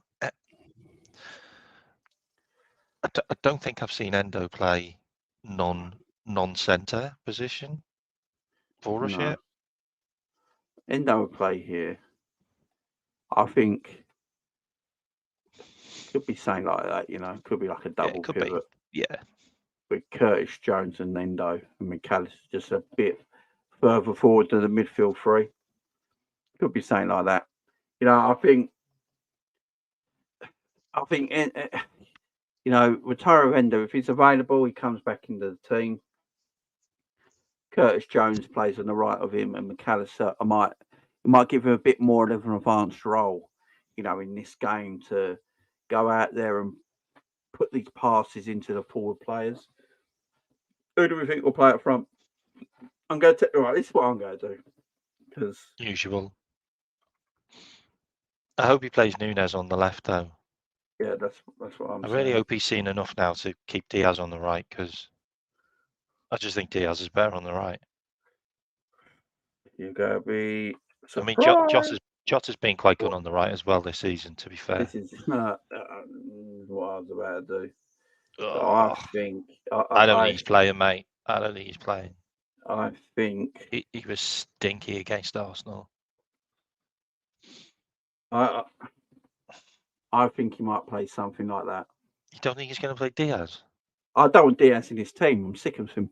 I don't think I've seen Endo play non-centre position for us yet. Endo would play here. I think could be something like that, you know. Could be like a double pivot. Yeah. With Curtis Jones and Endo and McAllister just a bit further forward to the midfield three. Could be something like that. You know, I think, you know, retire Endo, if he's available, he comes back into the team. Curtis Jones plays on the right of him, and McAllister, it might give him a bit more of an advanced role, you know, in this game to go out there and put these passes into the forward players. Who do we think will play up front? I'm going to right. This is what I'm going to do. Because usual. I hope he plays Nunes on the left, though. Yeah, that's what I'm saying. I really hope he's seen enough now to keep Diaz on the right, because I just think Diaz is better on the right. You're going to be surprised. I mean, Jota's been quite good on the right as well this season, to be fair. This is what I was about to do. Oh, I think... I don't think he's playing, mate. I don't think he's playing. I think... He was stinky against Arsenal. I think he might play something like that. You don't think he's going to play Diaz? I don't want Diaz in his team. I'm sick of him.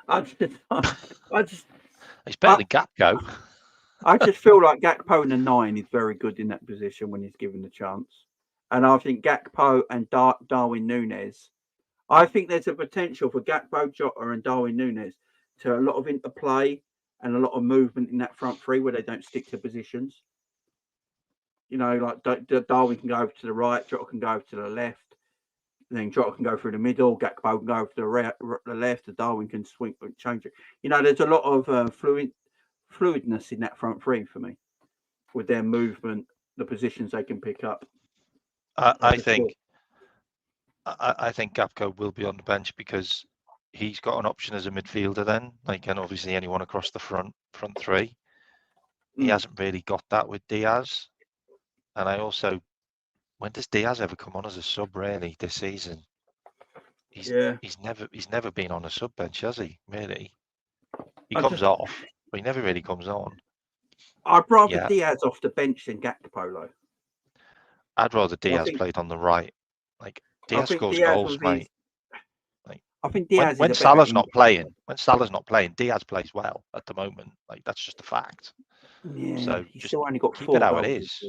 I just He's better than Gakpo. I just feel like Gakpo in the 9 is very good in that position when he's given the chance. And I think Gakpo and Darwin Núñez, I think there's a potential for Gakpo, Jota and Darwin Núñez to a lot of interplay and a lot of movement in that front three where they don't stick to positions. You know, like Darwin can go over to the right, Jota can go over to the left. Then Jota can go through the middle, Gakpo can go over to the left, and Darwin can swing and change it. You know, there's a lot of fluidness in that front three for me, with their movement, the positions they can pick up. I think Gakpo will be on the bench because he's got an option as a midfielder then, like, and obviously anyone across the front three. He hasn't really got that with Diaz. And I also, when does Diaz ever come on as a sub really this season? He's never been on a sub bench, has he? Really? He comes off, but he never really comes on. I'd rather Diaz off the bench than Gakpo, though. I'd rather Diaz played on the right. Like, Diaz scores goals, mate. Like, I think Diaz when Salah's not playing, Diaz plays well at the moment. Like, that's just a fact. Yeah, so he's still only got 4 keep it how it is.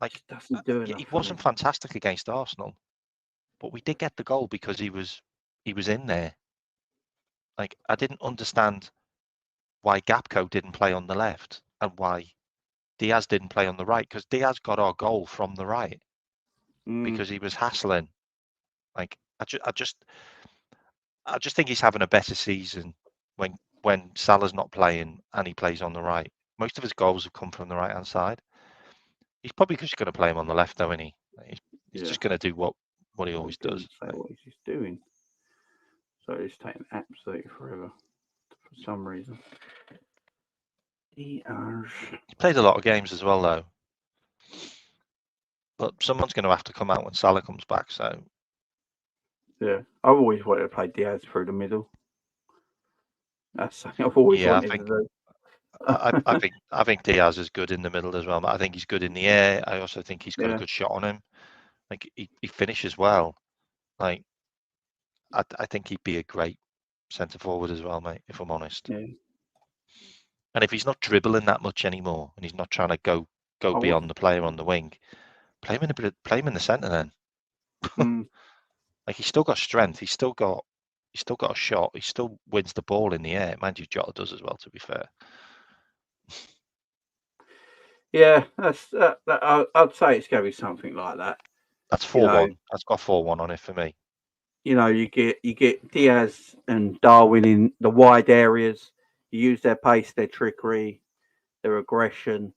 Like, doesn't do enough. He wasn't fantastic against Arsenal, but we did get the goal because he was in there. Like, I didn't understand why Gakpo didn't play on the left and why Diaz didn't play on the right, because Diaz got our goal from the right because he was hassling. Like, I just think he's having a better season when Salah's not playing and he plays on the right. Most of his goals have come from the right hand side. He's probably just going to play him on the left, though, isn't he? He's just going to do what he always does. What he's doing. So it's taking absolutely forever for some reason. He played a lot of games as well, though. But someone's going to have to come out when Salah comes back. So yeah, I've always wanted to play Diaz through the middle. That's something I've always wanted to do. I think Diaz is good in the middle as well. I think he's good in the air. I also think he's got a good shot on him. Like, he finishes well. Like, I think he'd be a great centre forward as well, mate, if I'm honest. Yeah. And if he's not dribbling that much anymore and he's not trying to go beyond the player on the wing, play him in the centre then. Like he's still got strength. He's still got a shot. He still wins the ball in the air. Mind you, Jota does as well. To be fair. Yeah, I'd say it's going to be something like that. That's 4-1. That's got 4-1 on it for me. You get Diaz and Darwin in the wide areas. You use their pace, their trickery, their aggression.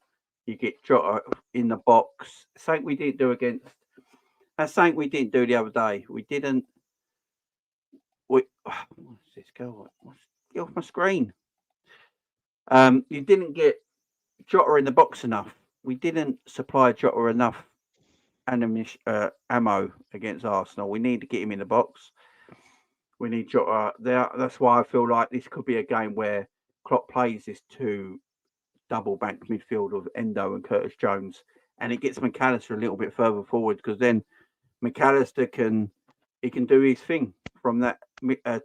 You get Jota in the box. Something we didn't do against. That's something we didn't do the other day. We didn't. What's this go? Get off my screen. You didn't get Jota in the box enough. We didn't supply Jota enough ammo against Arsenal. We need to get him in the box. We need Jota there. That's why I feel like this could be a game where Klopp plays this two double back midfield of Endo and Curtis Jones, and it gets McAllister a little bit further forward because then McAllister can do his thing from that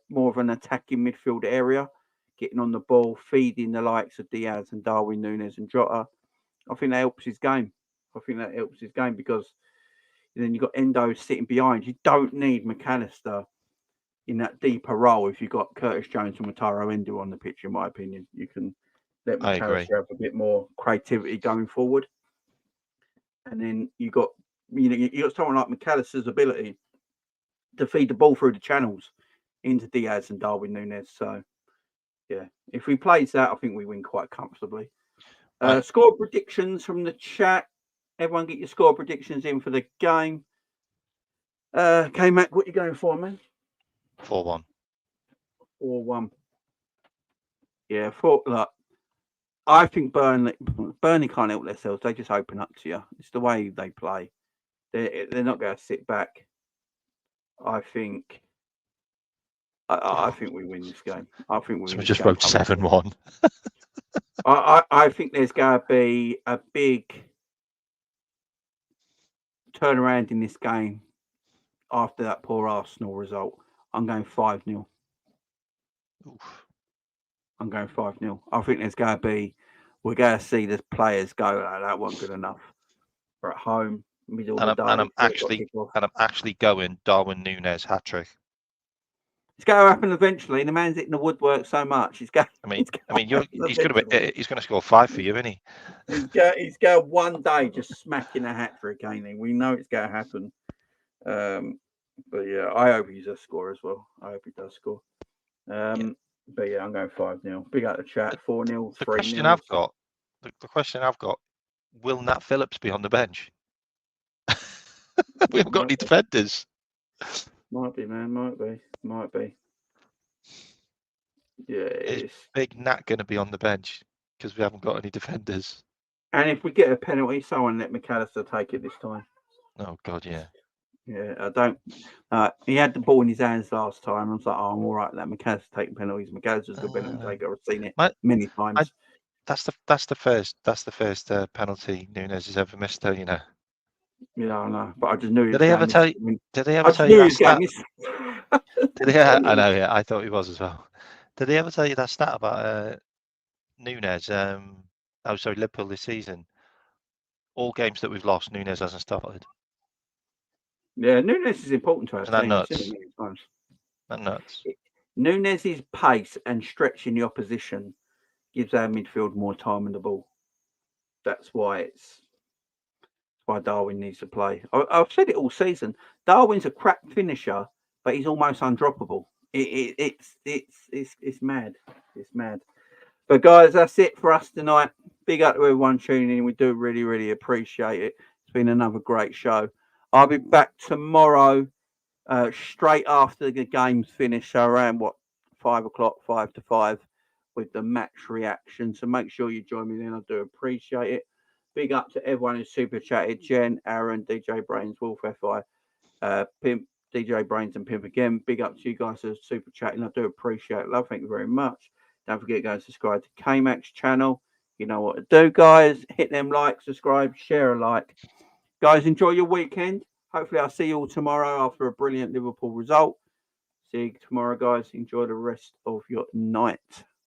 more of an attacking midfield area, getting on the ball, feeding the likes of Diaz and Darwin Núñez and Jota. I think that helps his game. Because then you've got Endo sitting behind. You don't need McAllister in that deeper role if you've got Curtis Jones and Wataru Endo on the pitch, in my opinion. You can let McAllister have a bit more creativity going forward. And then you got someone like McAllister's ability to feed the ball through the channels into Diaz and Darwin Núñez. So, yeah, if we plays that, I think we win quite comfortably. Score predictions from the chat. Everyone get your score predictions in for the game. K-Mac, what are you going for, man? 4-1. 4-1. Yeah, look, I think Burnley can't help themselves. They just open up to you. It's the way they play. They're not going to sit back. I think we win this game. I think we just wrote 7-1. I think there's going to be a big turnaround in this game after that poor Arsenal result. I'm going 5-0. I'm going 5-0. I think there's going to be, we're going to see the players go, that wasn't good enough. We're at home, middle of the day. And I'm actually going Darwin Núñez hat-trick. It's going to happen eventually. The man's hitting the woodwork so much. He's going to score 5 for you, isn't he? He's going one day just smacking a hat trick, ain't he? We know it's going to happen. But yeah, I hope he does score as well. I hope he does score. But yeah, I'm going 5-0. Big out the chat. 4-0. 3-0. The question I've got: will Nat Phillips be on the bench? We haven't got any defenders. Might be, man. Might be. Yeah, is Big Nat going to be on the bench because we haven't got any defenders? And if we get a penalty, someone let McAllister take it this time. Oh God, yeah. Yeah, I don't. He had the ball in his hands last time. I was like, I'm all right. Let McAllister taking penalties. McAllister's a good penalty taker. I've seen it many times. That's the first penalty Núñez has ever missed, though. You know. Yeah, I know, but I just knew. Did they ever tell you that stat? I know. Yeah, I thought he was as well. Did they ever tell you that stat about Núñez? Liverpool this season. All games that we've lost, Núñez hasn't started. Yeah, Núñez is important to us. Isn't that nuts? That nuts. Núñez's pace and stretching the opposition gives our midfield more time in the ball. That's why Darwin needs to play. I've said it all season. Darwin's a crap finisher, but he's almost undroppable. It's mad. It's mad. But guys, that's it for us tonight. Big up to everyone tuning in. We do really, really appreciate it. It's been another great show. I'll be back tomorrow, straight after the game's finished, so around 5 o'clock, 5 to 5, with the match reaction. So make sure you join me then. I do appreciate it. Big up to everyone who super chatted: Jen, Aaron, DJ Brains, Wolf FI, Pimp, DJ Brains, and Pimp again. Big up to you guys who are super chatting. I do appreciate it. Love, thank you very much. Don't forget to go and subscribe to K-Mac's channel. You know what to do, guys. Hit them like, subscribe, share a like. Guys, enjoy your weekend. Hopefully I'll see you all tomorrow after a brilliant Liverpool result. See you tomorrow, guys. Enjoy the rest of your night.